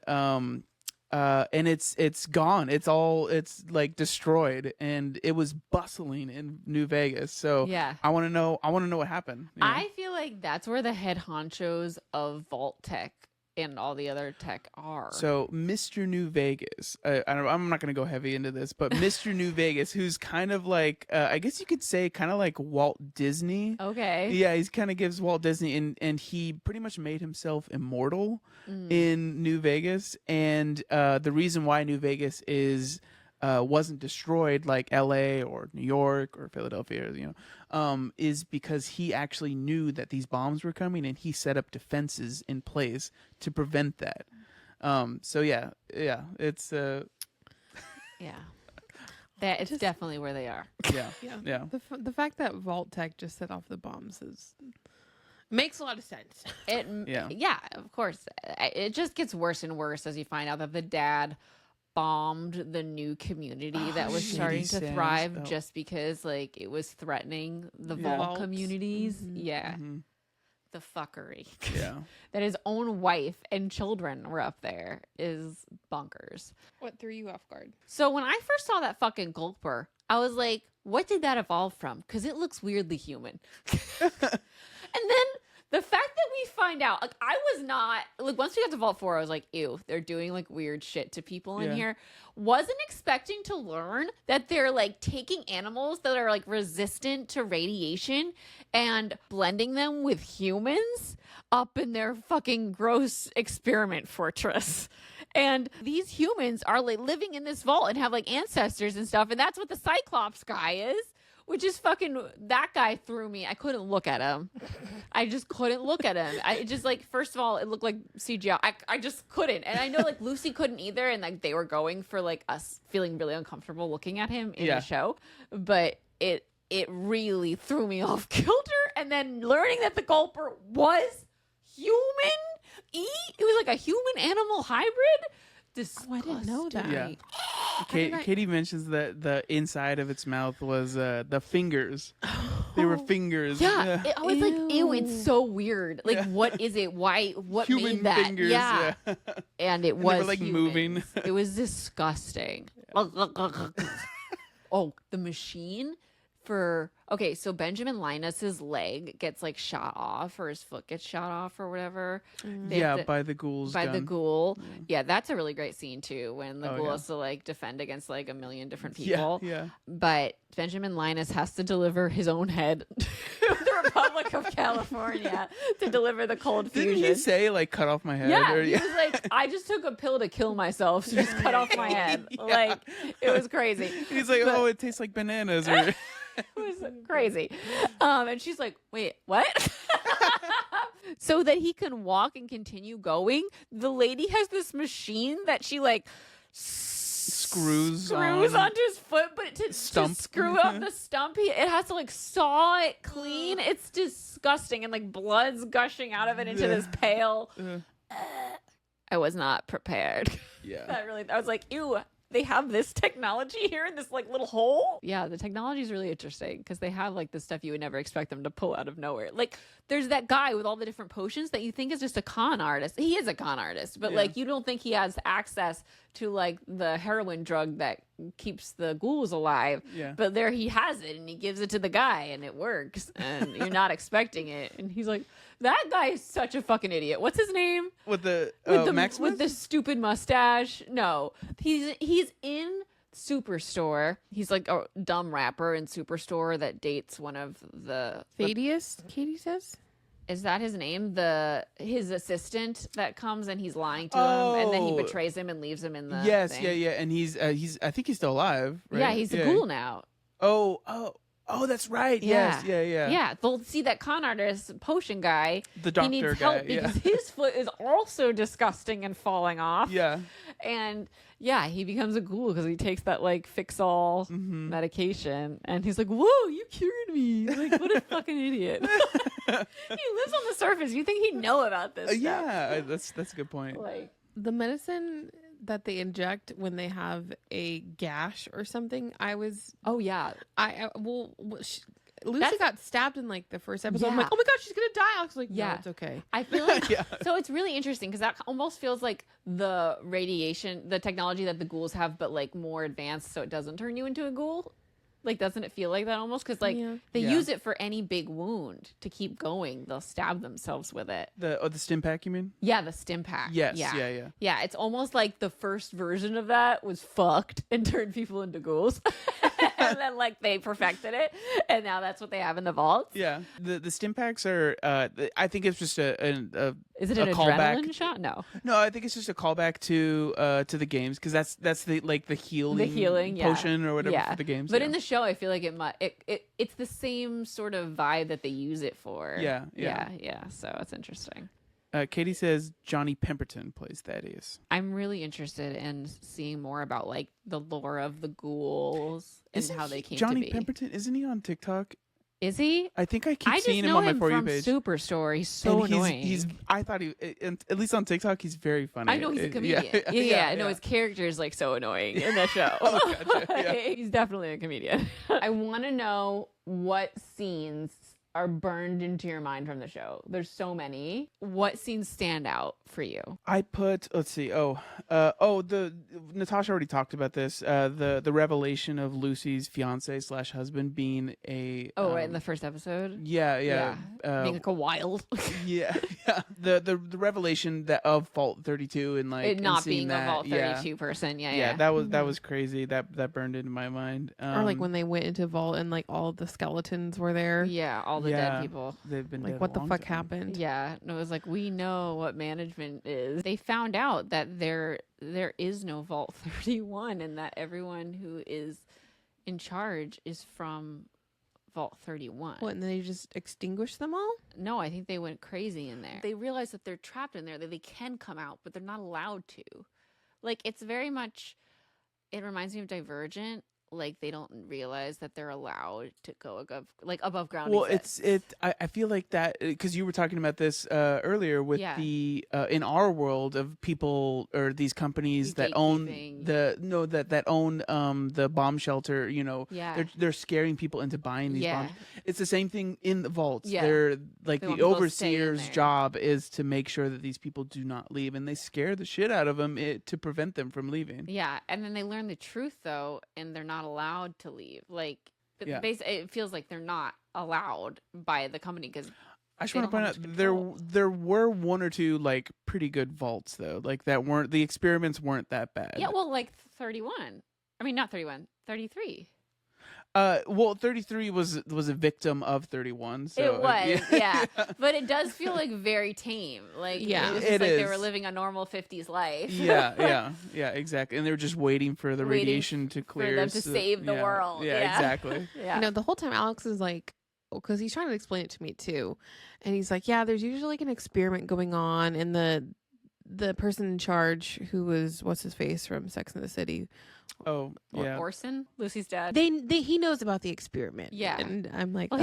it's gone. It's like destroyed, and it was bustling in New Vegas. So Yeah. I want to know what happened. you know? I feel like that's where the head honchos of Vault Tech and all the other tech are. So Mr. New Vegas, I'm not going to go heavy into this, but Mr. New Vegas, who's kind of like, I guess you could say kind of like Walt Disney. Okay. Yeah, he kind of gives Walt Disney, and he pretty much made himself immortal in New Vegas. And the reason why New Vegas wasn't destroyed like L.A. or New York or Philadelphia, is because he actually knew that these bombs were coming, and he set up defenses in place to prevent that. So yeah, it's Yeah. That it's definitely where they are. yeah. The fact that Vault Tech just set off the bombs makes a lot of sense. Yeah, of course. It just gets worse and worse as you find out that the dad bombed the new community that was Shady starting to Sands. thrive Oh. just because like it was threatening the Yeah. vault Vaults. communities. Mhm. Yeah. Mhm. The fuckery. Yeah. That his own wife and children were up there is bonkers. What threw you off guard? So when I first saw that fucking gulper, I was like, what did that evolve from? Because it looks weirdly human. And then The fact that we find out, like, I was not, like, once we got to Vault 4, I was like, ew, they're doing, like, weird shit to people in here. Wasn't expecting to learn that they're, like, taking animals that are, like, resistant to radiation and blending them with humans up in their fucking gross experiment fortress. And these humans are, like, living in this vault and have, like, ancestors and stuff. And that's what the Cyclops guy is. Which is fucking, that guy threw me. I couldn't look at him. I just couldn't look at him. I just, like, first of all, it looked like CGI. I just couldn't. And I know, like, Lucy couldn't either. And, like, they were going for, like, us feeling really uncomfortable looking at him in the show. But it really threw me off kilter. And then learning that the Gulper was human. It was like a human animal hybrid. Disgusting. Oh, I didn't know that. Yeah. Katie mentions that the inside of its mouth was the fingers. They were fingers. Yeah. I was like, ew, it's so weird. Like, what is it? Why? What human made that? fingers. Yeah. And it was they were, like, moving. It was disgusting. Oh, the machine for, okay, so Benjamin Linus's leg gets, like, shot off, or his foot gets shot off or whatever. By the ghouls. By the ghoul. Yeah, that's a really great scene too, when the ghoul has to, like, defend against, like, a million different people. Yeah. But Benjamin Linus has to deliver his own head to the Republic of California to deliver the cold fusion. Didn't he say, like, cut off my head? Yeah, he was like, I just took a pill to kill myself, so just cut off my head. Like, it was crazy. He's like, oh, it tastes like bananas. Or it was crazy. And she's like, wait, what? So that he can walk and continue going, the lady has this machine that she, like, screws onto his foot, but to screw up the stump, it has to, like, saw it clean. It's disgusting, and, like, blood's gushing out of it into this pail. I was not prepared. Yeah. I was like, ew. They have this technology here in this, like, little hole. Yeah, the technology is really interesting because they have, like, the stuff you would never expect them to pull out of nowhere. Like, there's that guy with all the different potions that you think is just a con artist. He is a con artist, but like, you don't think he has access to, like, the heroin drug that keeps the ghouls alive. Yeah. But there he has it, and he gives it to the guy, and it works, and you're not expecting it. And he's like, that guy is such a fucking idiot. What's his name? With the Maximus? With the stupid mustache. No, he's in Superstore. He's like a dumb rapper in Superstore that dates one of the Thaddeus, Katie says. Is that his name? His assistant that comes and he's lying to him, and then he betrays him and leaves him in the thing. Yeah, and he's I think he's still alive, right? Yeah, he's a ghoul now. Oh, that's right. Yeah. Yes, Yeah, they'll see that con artist potion guy. The doctor he needs guy, help because his foot is also disgusting and falling off. Yeah. And yeah, he becomes a ghoul because he takes that, like, fix-all medication, and he's like, "Whoa, you cured me!" Like, what a fucking idiot. He lives on the surface. You think he'd know about this stuff. Yeah, that's a good point. Like, The medicine that they inject when they have a gash or something, oh yeah, Lucy got stabbed in, like, the first episode. I'm like, oh my god, she's gonna die. I was like, no, it's okay. I feel like so it's really interesting because that almost feels like the radiation, the technology that the ghouls have, but, like, more advanced, so it doesn't turn you into a ghoul. Like, doesn't it feel like that almost? Because, like, they use it for any big wound to keep going. They'll stab themselves with it. The stim pack, you mean? Yeah, the stim pack. Yes. Yeah. Yeah, it's almost like the first version of that was fucked and turned people into ghouls. And then, like, they perfected it, and now that's what they have in the vaults. Yeah. The stim packs are, I think it's just a is it an adrenaline shot? No, I think it's just a callback to the games, because that's the, like, the healing potion or whatever for the games. But in the show, I feel like it's the same sort of vibe that they use it for. Yeah. So it's interesting. Katie says Johnny Pemberton plays Thaddeus. I'm really interested in seeing more about, like, the lore of the ghouls and how they came to be. Johnny Pemberton, isn't he on TikTok? Is he? I think I keep seeing him on my For You page. Superstore. He's so annoying. I thought at least on TikTok, he's very funny. I know he's a comedian. I know his character is, like, so annoying in the show. Gotcha. Yeah. He's definitely a comedian. I want to know what scenes are burned into your mind from the show? There's so many. What scenes stand out for you? I put, let's see. The Natasha already talked about this. The revelation of Lucy's fiance / husband being a right in the first episode. Yeah. Being like a wild. yeah. The revelation of Vault 32 and like It not and seeing being that, a Vault 32 person. Yeah. That was crazy. That burned into my mind. Or like when they went into Vault and like all the skeletons were there. Yeah, all the dead people. They've been like dead what a the long fuck time. happened? Yeah, no, it was like, we know what management is. They found out that there is no Vault 31 and that everyone who is in charge is from Vault 31. What, and they just extinguished them all? No, I think they went crazy in there. They realize that they're trapped in there, that they can come out, but they're not allowed to. Like, it's very much, it reminds me of Divergent. Like, they don't realize that they're allowed to go above ground. Well, I feel like that because you were talking about this earlier with the in our world of people or these companies that own that own the bomb shelter. You know, they're scaring people into buying these bombs. It's the same thing in the vaults. Yeah. They're like the overseer's job is to make sure that these people do not leave, and they scare the shit out of them to prevent them from leaving. Yeah, and then they learn the truth though, and they're not allowed to leave. Like, it feels like they're not allowed by the company because I just want to point out there were one or two like pretty good vaults though, like that weren't the experiments weren't that bad. Yeah, well, like 31. I mean, not 31, 33. 33 was a victim of 31. So it was, yeah. But it does feel like very tame. Like, it was just they were living a normal 50s life. yeah, exactly. And they were just waiting for the radiation to clear. For them to save the world. Yeah, exactly. You know, the whole time Alex is like, because he's trying to explain it to me too. And he's like, yeah, there's usually like an experiment going on. And the person in charge who was, what's his face from Sex and the City. Oh, yeah. Orson, Lucy's dad. He knows about the experiment. Yeah. And I'm like, well,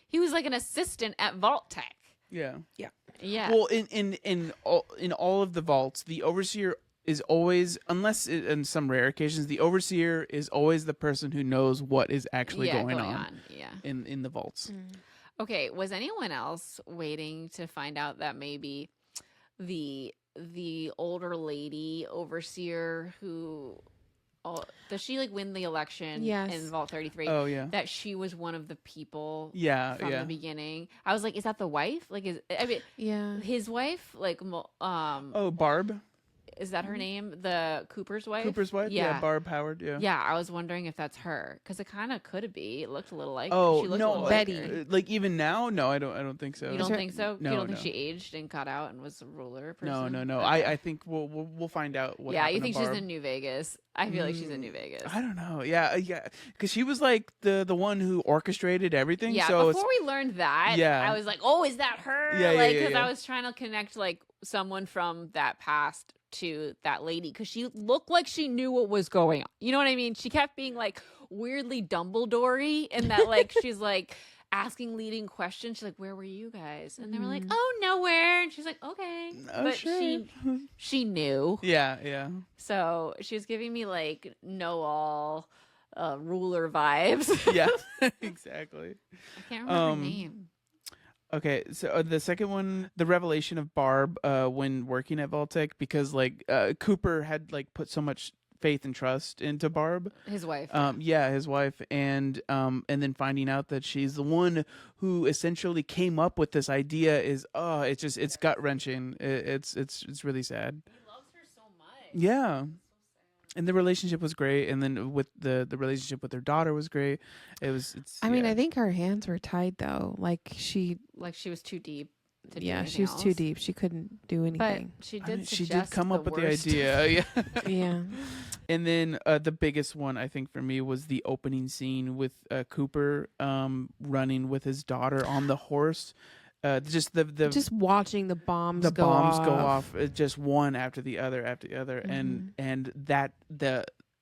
he was like an assistant at Vault Tech. Yeah. Yeah. Well, in all of the vaults, the overseer is always, unless in some rare occasions, the overseer is always the person who knows what is actually going on. In the vaults. Okay, was anyone else waiting to find out that maybe the older lady overseer who does she like win the election in Vault 33? Oh yeah, that she was one of the people. From the beginning. I was like, is that the wife? Like, his wife? Like, Barb. Is that her name? The Cooper's wife? Cooper's wife? Yeah, Barb Howard, Yeah, I was wondering if that's her. Because it kind of could be. It looked a little like her. She looked no, Betty. Like, even now? No, I don't think so. You don't think so? No, you don't think she aged and got out and was a ruler person? No. Okay. I think we'll find out what happened you think to Barb. she's in New Vegas? I feel like she's in New Vegas. I don't know. Yeah. Because she was like the one who orchestrated everything. Yeah, so before we learned that, I was like, oh, is that her? Because I was trying to connect like someone from that past to that lady because she looked like she knew what was going on. You know what I mean? She kept being like weirdly Dumbledore-y and that like she's like asking leading questions. She's like, where were you guys? And they were like, oh, nowhere. And she's like, okay. But sure. she knew. Yeah. So she was giving me like know-all ruler vibes. Yeah, exactly. I can't remember her name. Okay, so the second one, the revelation of Barb when working at Vault-Tec, because like Cooper had like put so much faith and trust into Barb, his wife. His wife, and then finding out that she's the one who essentially came up with this idea is it's gut wrenching. It's really sad. He loves her so much. Yeah. And the relationship was great, and then with the relationship with her daughter was great. I mean, I think her hands were tied though. Like she was too deep. She was too deep. She couldn't do anything. But she did. She did come up with the idea. Yeah. Yeah. And then the biggest one I think for me was the opening scene with Cooper running with his daughter on the horse. Just watching the bombs go off just one after the other Mm-hmm. and that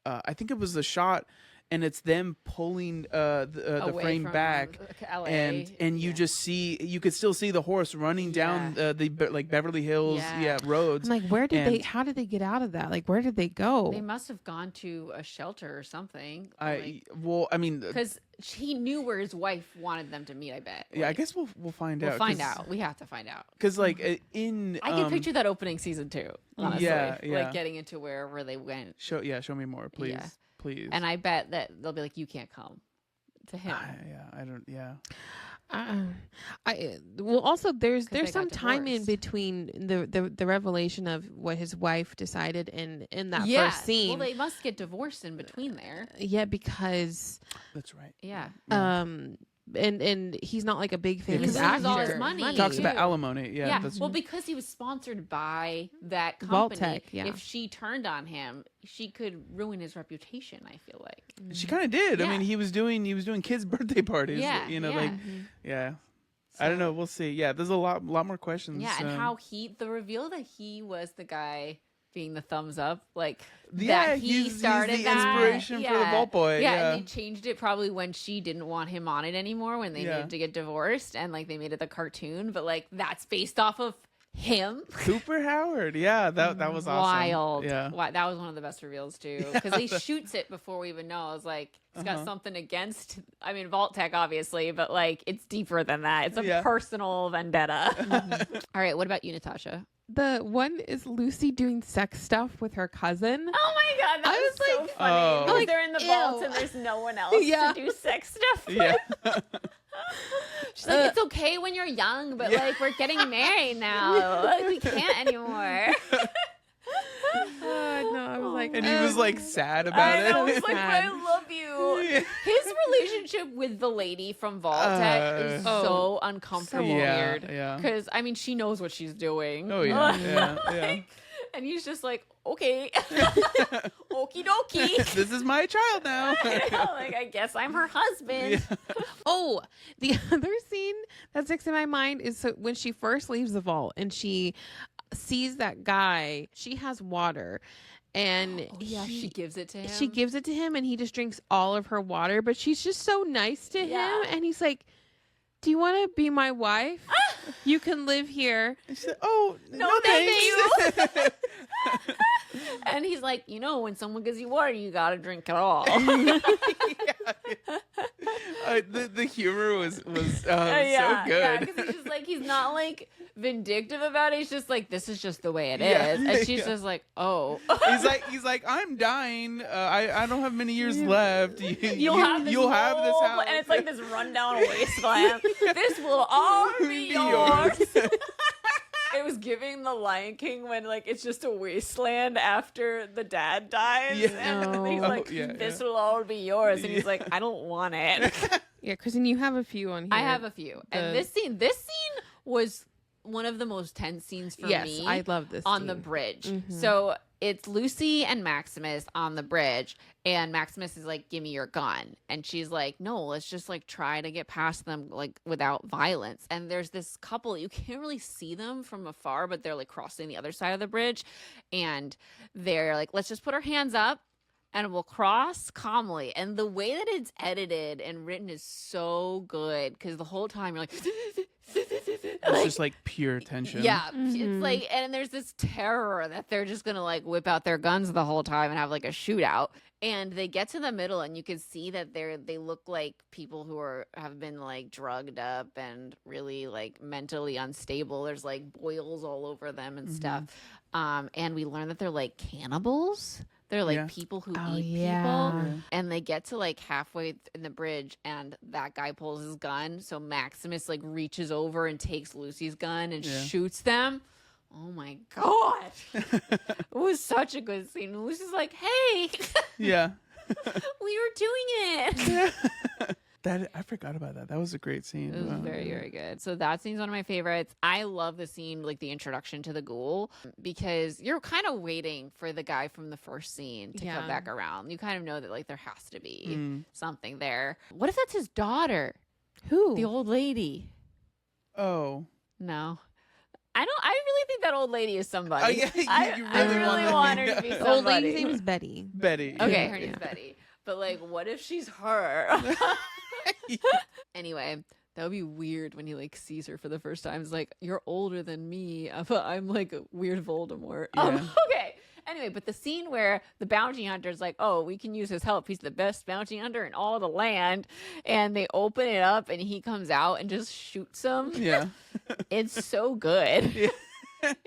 I think it was the shot and it's them pulling the Away frame from, back, LA. and you just see, you could still see the horse running down the like Beverly Hills roads. I'm like, how did they get out of that? Like, where did they go? They must have gone to a shelter or something. Because he knew where his wife wanted them to meet, I bet. I guess we'll find out. We'll find out. We have to find out. Because I can picture that opening season too. Honestly, like getting into wherever they went. Show me more, please, please. And I bet that they'll be like, you can't come to him. Well, also there's some time in between the revelation of what his wife decided in that first scene. Well, they must get divorced in between there. Yeah, because that's right. Yeah. And he's not like a big famous actor. actor. All his money talks about alimony. Yeah. Well, because he was sponsored by that Vault company. Tech, If she turned on him, she could ruin his reputation, I feel like. She kind of did. I mean, he was doing kids' birthday parties. Yeah. I don't know. We'll see. Yeah, there's a lot more questions. Yeah, and how the reveal that he was the guy being the thumbs up, like he started he's the inspiration for the Vault Boy. Yeah, and they changed it probably when she didn't want him on it anymore, when they needed to get divorced, and like they made it the cartoon, but like that's based off of him. Cooper Howard. Yeah, that was awesome. Wild. Yeah. That was one of the best reveals too, because he shoots it before we even know. I was like, he's got something against, I mean, Vault Tech obviously, but like it's deeper than that. It's a personal vendetta. All right, what about you, Natasha? The one is Lucy doing sex stuff with her cousin. Oh my god, that was so funny. Because they're in the vault and there's no one else to do sex stuff with. Yeah. She's like, it's okay when you're young, but like we're getting married now. Like, we can't anymore. I was like, and he was like sad about it. I was like, I love you. His relationship with the lady from Vault Tech is so uncomfortable, weird. Yeah. Because I mean, she knows what she's doing. Oh yeah, yeah. And he's just like, okay, okie dokie. This is my child now. I guess I'm her husband. Yeah. Oh, the other scene that sticks in my mind is when she first leaves the vault and she sees that guy. She has water. And she gives it to him. She gives it to him and he just drinks all of her water. But she's just so nice to him. And he's like, do you want to be my wife? You can live here. Said, oh, no thank you. And he's like, when someone gives you water, you got to drink it all. The humor was so good. Yeah, because he's just like, he's not like vindictive about it. He's just like, this is just the way it is. And she's just like, oh. He's like, I'm dying. I don't have many years left. You'll have this house. And it's like this rundown wasteland. This will all be yours. It was giving the Lion King when like it's just a wasteland after the dad dies. And he's like, this will all be yours. And he's like, I don't want it. Yeah, Kristen, you have a few on here. I have a few. And this scene was one of the most tense scenes for me. Yes, I love this on scene. The bridge. Mm-hmm. So it's Lucy and Maximus on the bridge, and Maximus is like, give me your gun. And she's like, no, let's just like try to get past them like without violence. And there's this couple, you can't really see them from afar, but they're like crossing the other side of the bridge. And they're like, let's just put our hands up and we'll cross calmly. And the way that it's edited and written is so good, because the whole time you're like, it's just like pure tension. Yeah. It's like, and there's this terror that they're just gonna like whip out their guns the whole time and have like a shootout. And they get to the middle and you can see that they look like people who have been like drugged up and really like mentally unstable. There's like boils all over them and stuff. And we learn that they're like cannibals. They're like people who eat people. And they get to like halfway in the bridge and that guy pulls his gun. So Maximus like reaches over and takes Lucy's gun and shoots them. Oh my God. It was such a good scene. Lucy's like, hey. Yeah. We were doing it. I forgot about that. That was a great scene. It was very, very good. So that scene's one of my favorites. I love the scene, like the introduction to the ghoul, because you're kind of waiting for the guy from the first scene to come back around. You kind of know that like there has to be something there. What if that's his daughter? Who? The old lady. Oh. No. I really think that old lady is somebody. Oh, yeah, I really want her to be somebody. The old lady's name is Betty. Betty. Okay, her name's Betty. but like, what if she's her? Anyway, that would be weird when he like sees her for the first time. It's like, you're older than me, but I'm like a weird Voldemort. Yeah. Okay. Anyway, but the scene where the bounty hunter's like, oh, we can use his help. He's the best bounty hunter in all the land. And they open it up and he comes out and just shoots him. Yeah. It's so good. Yeah.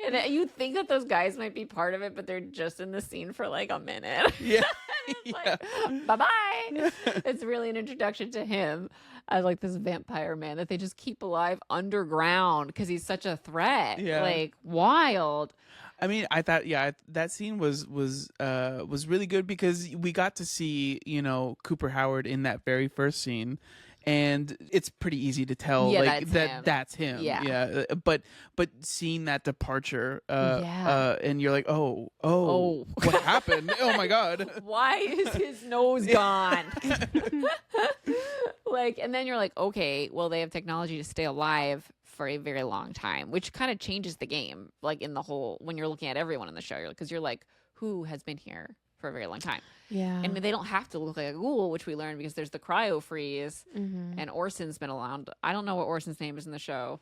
And you think that those guys might be part of it, but they're just in the scene for like a minute. Yeah. It's like, bye-bye. It's really an introduction to him as like this vampire man that they just keep alive underground because he's such a threat. Yeah. Like, wild. I mean, I thought, that scene was really good because we got to see, Cooper Howard in that very first scene, and it's pretty easy to tell, that's him. Yeah. But seeing that departure, and you're like, oh, what happened? Oh my God, why is his nose gone? And then you're like, okay, well, they have technology to stay alive for a very long time, which kind of changes the game, like in the whole, when you're looking at everyone in the show, because you're like, who has been here for a very long time? Yeah. And they don't have to look like a ghoul, which we learned because there's the cryo freeze, and Orson's been around. I don't know what Orson's name is in the show,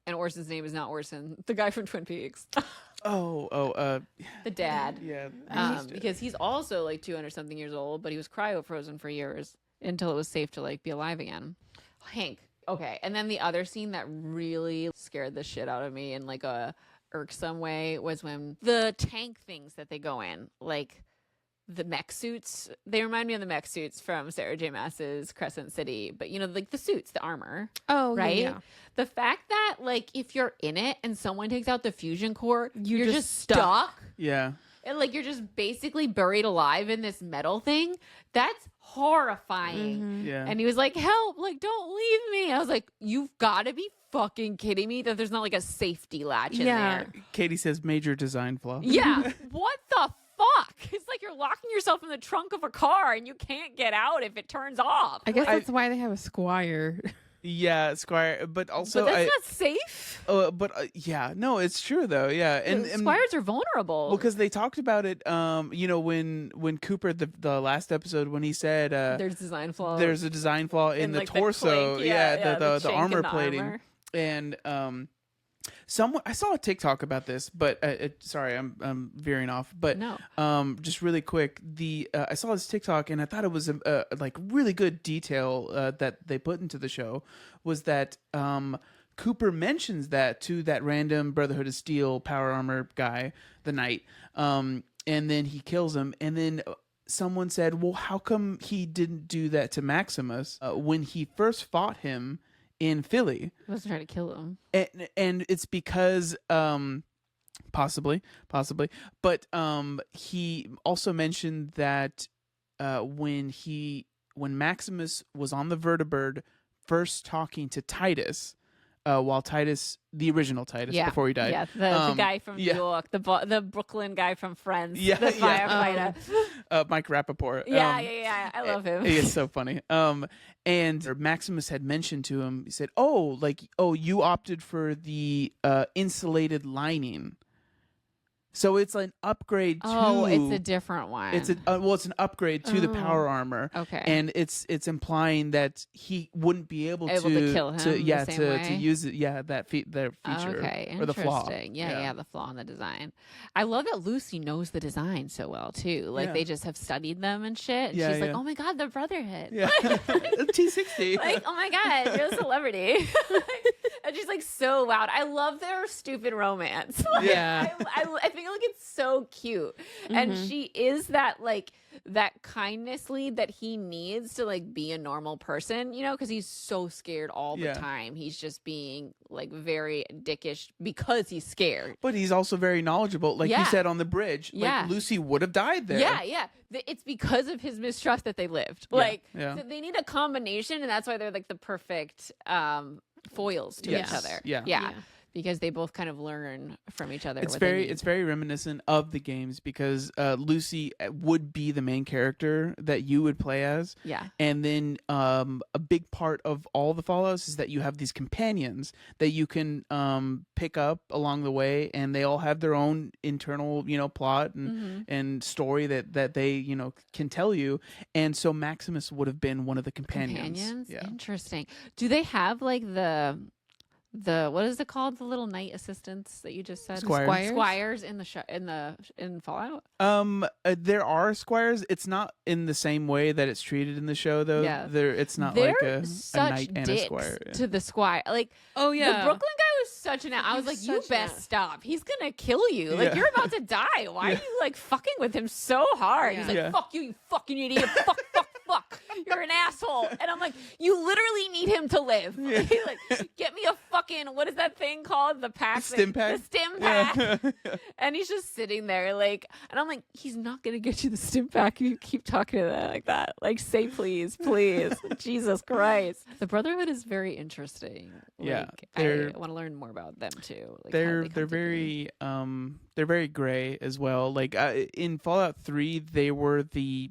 and Orson's name is not Orson, the guy from Twin Peaks. the dad. Yeah. Because he's also like 200 something years old, but he was cryo frozen for years until it was safe to like be alive again. Hank. Okay, and then the other scene that really scared the shit out of me in like a irksome way was when the tank things that they go in, like the mech suits, they remind me of the mech suits from Sarah J. Maas's Crescent City, but like the suits, the armor. Oh, right? Yeah. The fact that like if you're in it and someone takes out the fusion core, you're just stuck. Yeah. And like you're just basically buried alive in this metal thing. That's horrifying. Yeah. And he was like, help, like don't leave me. I was like, you've got to be fucking kidding me that there's not like a safety latch in there. Katie says major design flaw. Yeah. What the fuck? It's like you're locking yourself in the trunk of a car and you can't get out if it turns off. I guess that's why they have a squire. Yeah, Squire, but also but that's not safe. No, it's true though. Yeah, and squires are vulnerable. Well, because they talked about it. When Cooper the last episode when he said there's design flaw. There's a design flaw in the like torso. The armor plating, armor. and I saw a TikTok about this, but sorry, I'm veering off. But no. Just really quick, I saw this TikTok and I thought it was a like really good detail that they put into the show was that Cooper mentions that to that random Brotherhood of Steel power armor guy, the Knight, and then he kills him, and then someone said, well, how come he didn't do that to Maximus when he first fought him in Philly? I wasn't trying to kill him. And it's because possibly, but he also mentioned that when Maximus was on the vertibird first talking to Titus, while Titus, the original Titus, before he died, the guy from New York, the Brooklyn guy from Friends, the firefighter, Mike Rappaport. I love him. He is so funny. And Maximus had mentioned to him, he said, you opted for the insulated lining. So it's an upgrade to... Oh, it's a different one. It's an upgrade to the power armor. Okay. And it's implying that he wouldn't be able to kill him to use it. Yeah, that feature. Okay, or the flaw. Yeah, the flaw in the design. I love that Lucy knows the design so well too. Like they just have studied them and shit. And she's like, oh my God, the Brotherhood. Yeah. T60. Like, oh my God, you're a celebrity. And she's like so loud. I love their stupid romance. Like, I think like it's so cute. And she is that kindness lead that he needs to like be a normal person, because he's so scared all the time. He's just being like very dickish because he's scared. But he's also very knowledgeable. Like you said on the bridge, like Lucy would have died there. Yeah. It's because of his mistrust that they lived. So they need a combination, and that's why they're like the perfect foils to each other. Yeah. because they both kind of learn from each other. It's very reminiscent of the games because Lucy would be the main character that you would play as. Yeah. And then a big part of all the Fallouts is that you have these companions that you can pick up along the way, and they all have their own internal, plot and story that they, can tell you. And so Maximus would have been one of the companions. Yeah. Interesting. Do they have like the what is it called? The little knight assistants that you just said? Squires in the in Fallout? There are squires. It's not in the same way that it's treated in the show though. Yeah. It's not like a knight and a squire. To the squire. Like, oh yeah. The Brooklyn guy was such an I was like, you best stop. He's gonna kill you. Like, you're about to die. Why are you like fucking with him so hard? He's like, fuck you fucking idiot. Fuck. You're an asshole. And I'm like, you literally need him to live. Like, get me a fucking, what is that thing called? The pack? Stim pack? The stim pack. Yeah. And he's just sitting there like, and I'm like, he's not going to get you the stim pack. You keep talking to that like that. Like, say please. Jesus Christ. The Brotherhood is very interesting. Yeah. Like, I want to learn more about them too. Like, they're very they're very gray as well. Like in Fallout 3, they were the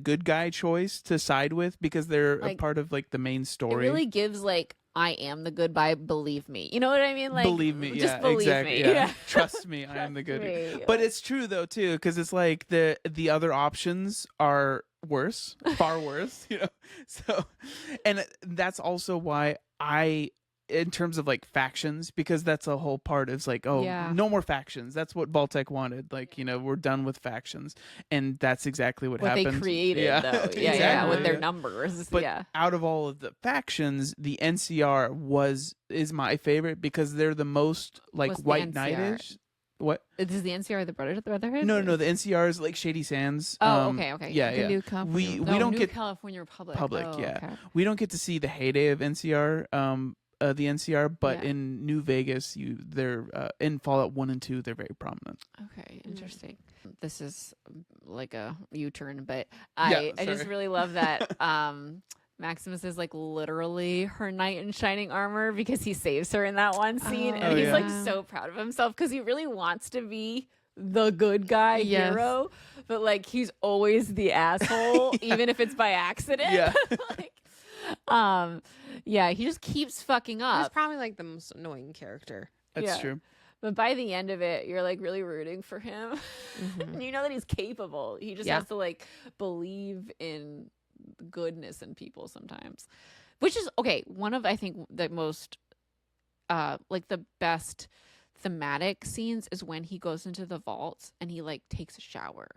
good guy choice to side with because they're a part of like the main story. It really gives like, I am the good guy, believe me. You know what I mean? Like, believe me, just believe exactly. me. Yeah. Trust me, I am the good guy. But it's true though too, because it's like the other options are worse, far worse. So, and that's also why in terms of like factions, because that's a whole part is like, no more factions. That's what Baltec wanted. Like, we're done with factions. And that's exactly what happened. They created though. Yeah, with their numbers. But out of all of the factions, the NCR is my favorite because they're the most like white knightish. What? Is the NCR the Brotherhood? No. The NCR is like Shady Sands. Oh, okay. Yeah, the New California. We don't get California Republic. Okay. We don't get to see the heyday of NCR. The NCR, but in New Vegas, they're in Fallout 1 and 2, they're very prominent. Okay, interesting. This is like a U-turn, but I just really love that Maximus is like literally her knight in shining armor because he saves her in that one scene, and he's like so proud of himself because he really wants to be the good guy hero, but like he's always the asshole, even if it's by accident. Yeah. He just keeps fucking up. He's probably like the most annoying character. That's true. But by the end of it, you're like really rooting for him. And you know that he's capable. He just has to like believe in goodness in people sometimes. Which is one of I think the most like the best thematic scenes is when he goes into the vaults and he like takes a shower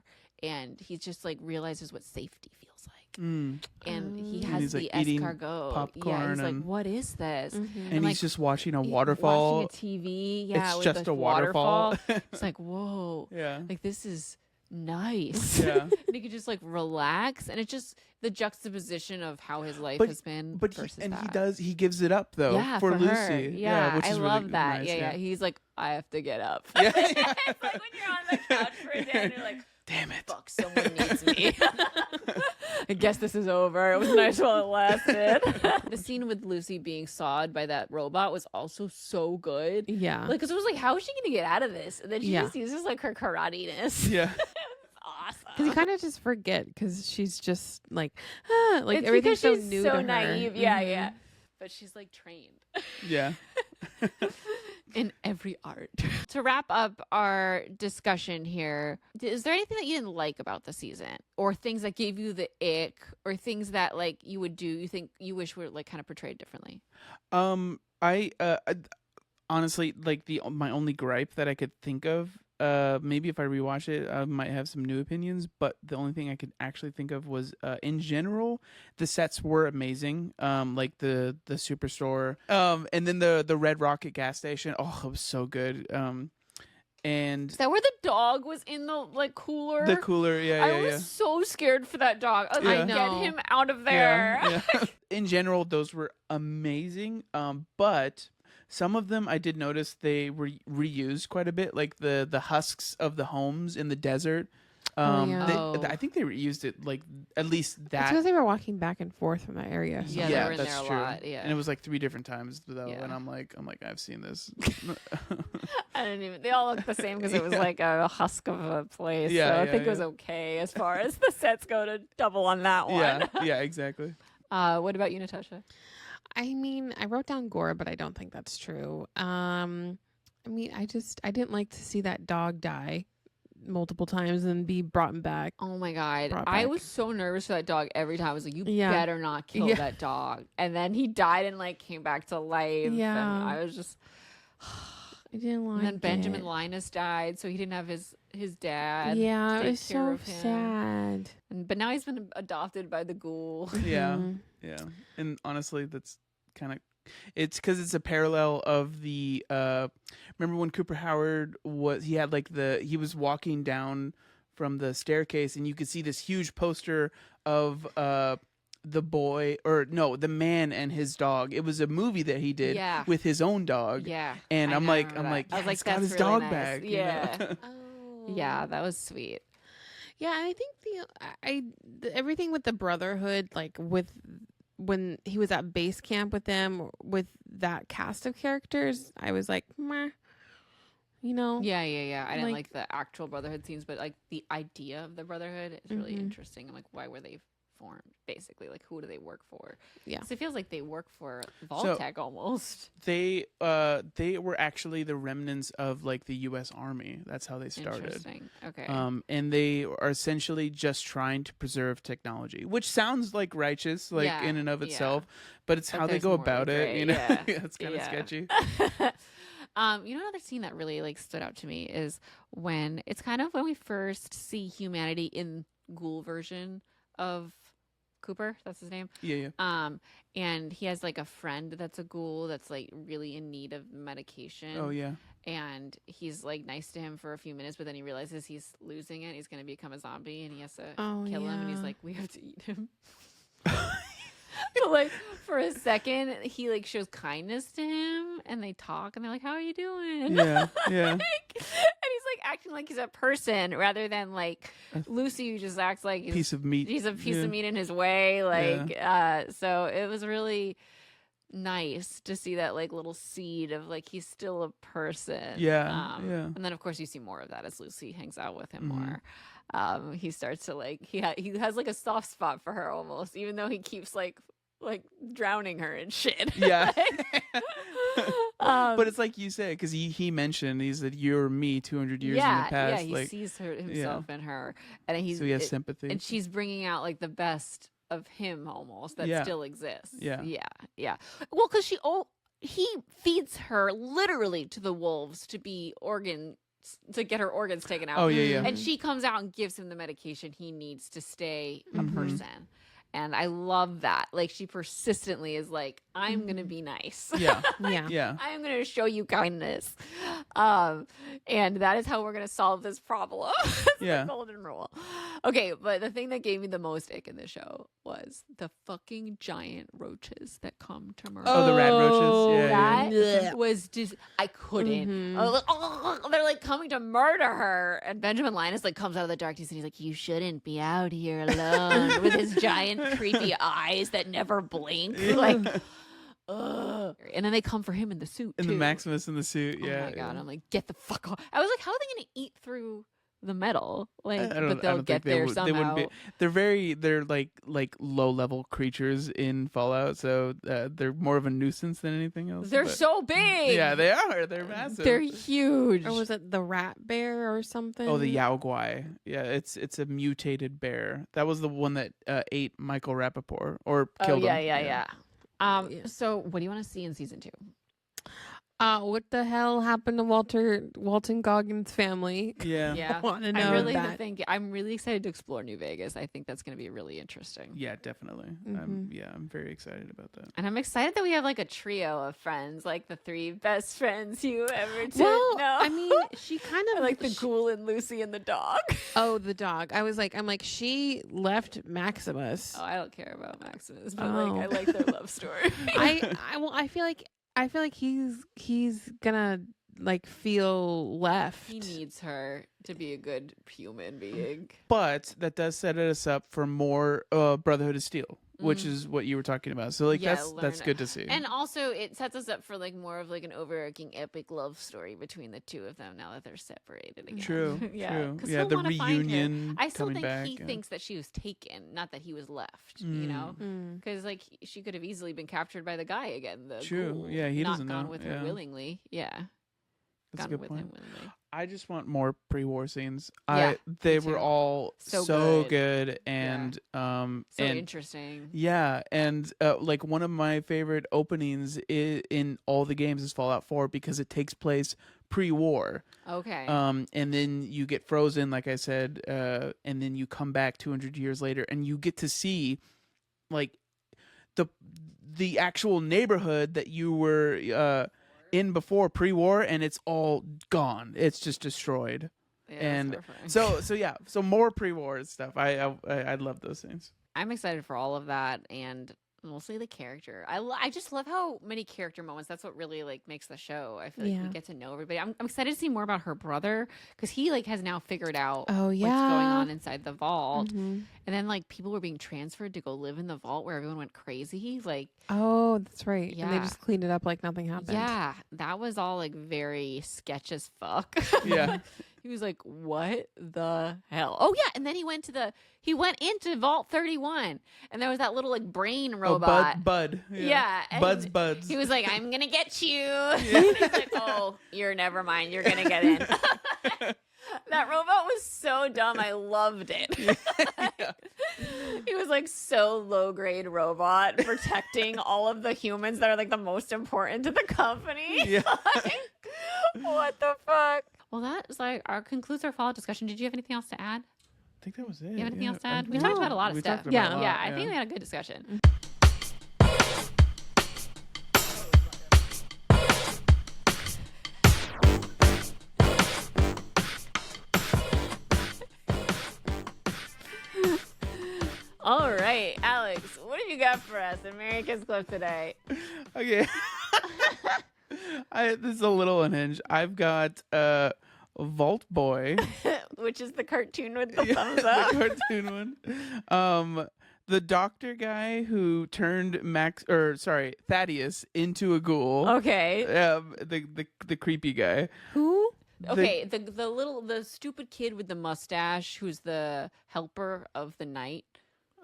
and he just like realizes what safety feels like. And he has the like escargot popcorn. He's like, what is this? And he's just watching a waterfall. Watching a TV. It's with just the a waterfall. It's like, whoa. Yeah. Like, this is nice. Yeah. And he could just like relax, and it's just the juxtaposition of how his life has been. But he gives it up though for Lucy. Her. Yeah, which is I love really that. Nice, yeah. He's like, I have to get up. Yeah. It's like when you're on the couch for a day and you're like, damn it, fuck, someone needs me. I guess this is over. It was nice while it lasted. The scene with Lucy being sawed by that robot was also so good. Yeah. Like, because it was like, how is she going to get out of this? And then she just uses like her karate-ness. Yeah. Awesome. Because you kind of just forget because she's just like it's everything's so she's new so to her. naive. Yeah. But she's like trained. Yeah. In every art. To wrap up our discussion here, is there anything that you didn't like about the season, or things that gave you the ick, or things that like you would do you think you wish were like kind of portrayed differently? I honestly like my only gripe that I could think of. Maybe if I rewatch it, I might have some new opinions. But the only thing I could actually think of was, in general, the sets were amazing. Like the superstore, and then the Red Rocket gas station. Oh, it was so good. And is that where the dog was in the like cooler? The cooler, yeah. I was so scared for that dog. I was like, get him out of there. Yeah. In general, those were amazing. But some of them I did notice they were reused quite a bit, like the husks of the homes in the desert. I think they reused it like at least It's that. because they were walking back and forth from that area. So. Yeah, they were in there a lot. Yeah, and it was like 3 different times though, Yeah. and I'm like, I've seen this. I didn't even. They all looked the same because it was like a husk of a place. Yeah, so I yeah, think it was yeah. okay as far as the sets go to double on that one. Yeah, exactly. What about you, Natasha? I mean, I wrote down gore, but I don't think that's true. I mean, I didn't like to see that dog die multiple times and be brought back. Oh my God. Brought I back. was so nervous for that dog every time. I was like, you Yeah. better not kill Yeah. that dog. And then he died and like came back to life. Yeah. And I was just. I didn't like And then Benjamin it. Linus died, so he didn't have his dad. Yeah, to it take was care so of him. sad. But now he's been adopted by the ghoul. Yeah, Mhm. yeah. And honestly, that's kind of. It's because it's a parallel of the. Remember when Cooper Howard he had like he was walking down from the staircase, and you could see this huge poster of the man and his dog. It was a movie that he did Yeah. with his own dog. Yeah. And I I'm like, remember that. I was yeah, like, he's got that's his really dog nice. back. you know? Yeah. Oh. Yeah, that was sweet. Yeah, I think everything with the Brotherhood, like when he was at base camp with them, with that cast of characters, I was like, meh, you know? Yeah. I didn't Like- like the actual Brotherhood scenes, but like the idea of the Brotherhood is really Mhm. interesting. I'm like, why were they formed? Basically, like who do they work for? Yeah. So it feels like they work for Vault-Tec almost. They were actually the remnants of like the U.S. Army. That's how they started. Interesting. Okay. And they are essentially just trying to preserve technology, which sounds like righteous, like Yeah, in and of yeah. itself, but it's But how they there's go more about it. gray, You know, yeah. it's kind of Yeah. sketchy. You know, another scene that really like stood out to me is when it's kind of when we first see humanity in ghoul version of Cooper. That's his name. Yeah. And he has like a friend that's a ghoul that's like really in need of medication. Oh yeah. And he's like nice to him for a few minutes, but then he realizes he's losing it. He's going to become a zombie and he has to kill him. And he's yeah. like, we have to eat him. But like for a second, he like shows kindness to him and they talk and they're like, how are you doing? Yeah. And he's like acting like he's a person rather than like Lucy, who just acts like Piece of meat. he's a piece Yeah. of meat in his way. So it was really nice to see that like little seed of like he's still a person. Yeah, yeah. And then of course you see more of that as Lucy hangs out with him Mhm. more. He starts to like he has like a soft spot for her almost, even though he keeps like drowning her and shit. Yeah. Um, But it's like you said, because he mentioned he's that you're me 200 years in the past. he like, sees himself in her, and he's so he has sympathy. and she's bringing out like the best of him almost that Yeah. still exists. Yeah. Well, because he feeds her literally to the wolves to get her organs taken out. Oh yeah. And she comes out and gives him the medication he needs to stay a Mhm. person. And I love that. Like she persistently is like, I'm gonna be nice. Yeah. Yeah. Yeah. I'm going to show you kindness. And that is how we're going to solve this problem. It's Yeah. the golden rule. Okay, but the thing that gave me the most ick in the show was the fucking giant roaches that come to murder. Oh, the rat roaches. Yeah. That was just, I couldn't. Mhm. I was like, "Oh," they're like coming to murder her. And Benjamin Linus like comes out of the darkness and he's like, you shouldn't be out here alone with his giant creepy eyes that never blink. Like, ugh. And then they come for him in the suit And too. the Maximus in the suit. Oh Yeah. my god! I'm like, get the fuck off. I was like, how are they gonna eat through the metal? Like, I don't but they'll think get there They somehow. wouldn't be. They're like low level creatures in Fallout, so they're more of a nuisance than anything else. They're but- so big. Yeah, they are. They're massive. They're huge. Or was it the rat bear or something? Oh, the Yao Guai. Yeah, it's a mutated bear. That was the one that ate Michael Rappaport or killed him. Yeah. Yeah. So what do you want to see in season 2? What the hell happened to Walton Goggins' family? Yeah. Yeah. I want to I know really that. think I'm really excited to explore New Vegas. I think that's going to be really interesting. Yeah, definitely. Mhm. I'm very excited about that. And I'm excited that we have like a trio of friends, like the 3 best friends you ever did Well, know. I mean, she kind of like the ghoul and Lucy and the dog. Oh, the dog. I'm like, she left Maximus. Oh, I don't care about Maximus, but Oh. like I like their love story. I feel like he's gonna like feel left. He needs her to be a good human being. But that does set us up for more Brotherhood of Steel, which is what you were talking about. So like that's good to see. And also it sets us up for like more of like an overarching epic love story between the two of them now that they're separated again. True. True. Yeah, the reunion. I still coming think back, he thinks that she was taken, not that he was left. You know, because like she could have easily been captured by the guy again. The ghoul, Yeah, he not doesn't gone know. with her willingly. Yeah, That's a gone good with point. him willingly. I just want more pre-war scenes. Yeah, They me were too. all So good and So and interesting. yeah, and like one of my favorite openings in all the games is Fallout 4 because it takes place pre-war. Okay. And then you get frozen, like I said, and then you come back 200 years later, and you get to see like the actual neighborhood that you were in before pre-war, and it's all gone. It's just destroyed. Yeah, And that's so more pre-war stuff. I love those things. I'm excited for all of that, and mostly the character. I just love how many character moments. That's what really like makes the show. I feel like we get to know everybody. I'm excited to see more about her brother because he like has now figured out what's going on inside the vault. And then like people were being transferred to go live in the vault where everyone went crazy. Like, oh, that's right. Yeah. And they just cleaned it up like nothing happened. yeah, that was all like very sketch as fuck. Yeah. He was like, "What the hell?" Oh yeah, and then he went into Vault 31, and there was that little like brain robot. Oh, Bud. Yeah, and Buds. He was like, "I'm gonna get you." And he's like, "Oh, you're never mind. You're gonna get in." That robot was so dumb. I loved it. He was like so low grade robot protecting all of the humans that are like the most important to the company. Yeah. Like, what the fuck? Well, that is like concludes our Fallout discussion. Did you have anything else to add? I think that was it. You have anything else to add? We No. talked about a lot of We stuff. talked about a lot, Yeah, I think we had a good discussion. All right, Alex, what have you got for us in Merry Kiss Club today? Okay. This is a little unhinged. I've got Vault Boy. Which is the cartoon with the Yeah, thumbs up. the cartoon one. The doctor guy who turned Thaddeus into a ghoul. Okay. The creepy guy. Who? Okay, the stupid kid with the mustache who's the helper of the night.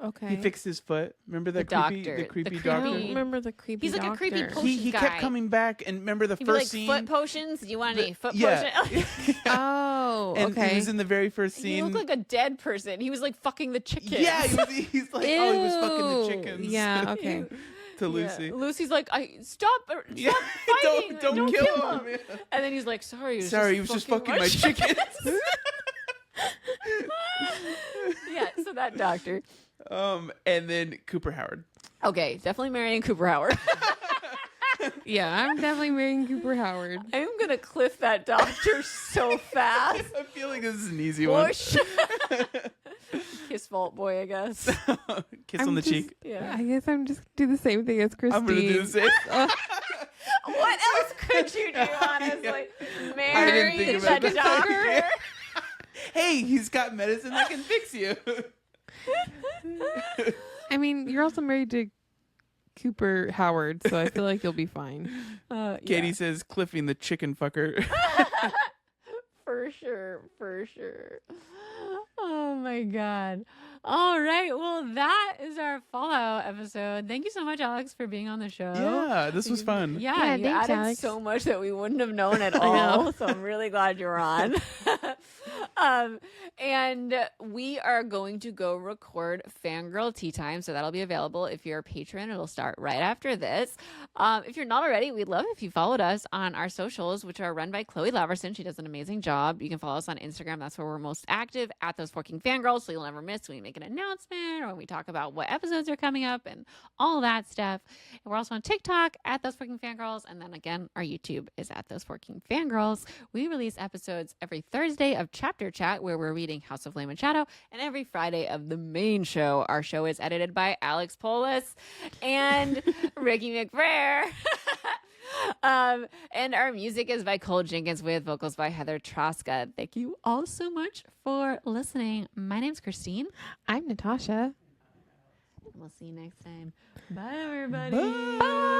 Okay. He fixed his foot. Remember that The creepy doctor. I doctor? don't remember the creepy He's like doctor. a creepy potion He guy. kept coming back, and remember the He'd be first like, scene? foot potions? Do you want any foot Yeah. potion? Oh, And okay. he was in the very first He scene. looked like a dead person. He was like fucking the chicken. Yeah, he's like, oh, he was fucking the Ew. chickens. Yeah, okay. To Lucy. Lucy's like, stop Yeah. fighting. don't kill him. Yeah. And then he's like, sorry, Sorry, he was just fucking my chickens. Yeah, so that doctor. And then Cooper Howard. Okay, definitely marrying Cooper Howard. Yeah, I'm definitely marrying Cooper Howard. I'm gonna cliff that doctor so fast. I feel like this is an easy one. Push. Kiss Vault Boy, I guess. Kiss on the cheek. Yeah. I guess I'm just do the same thing as Christine. I'm gonna do the same. What else could you do, honestly? I didn't Marry think the about that. doctor. Hey, he's got medicine that can fix you. I mean, you're also married to Cooper Howard, so I feel like you'll be fine. Katie says cliffing the chicken fucker. For sure. Oh my god. All right. Well, that is our Fallout episode. Thank you so much, Alex, for being on the show. Yeah, this was fun. Yeah, you thanks, added Alex. so much that we wouldn't have known at know. all. So I'm really glad you're on. And we are going to go record Fangirl Tea Time. So that'll be available if you're a patron. It'll start right after this. If you're not already, we'd love if you followed us on our socials, which are run by Chloe Laverson. She does an amazing job. You can follow us on Instagram. That's where we're most active, at Those Forking Fangirls. So you'll never miss when we make an announcement or when we talk about what episodes are coming up and all that stuff. And we're also on TikTok at Those Forking Fangirls. And then again, our YouTube is at Those Forking Fangirls. We release episodes every Thursday of Chapter Chat, where we're reading House of Flame and Shadow, and every Friday of the main show. Our show is edited by Alex Polis and Ricky McBrayer. And our music is by Cole Jenkins with vocals by Heather Traska. Thank you all so much for listening. My name's Christine. I'm Natasha. We'll see you next time. Bye, everybody. Bye.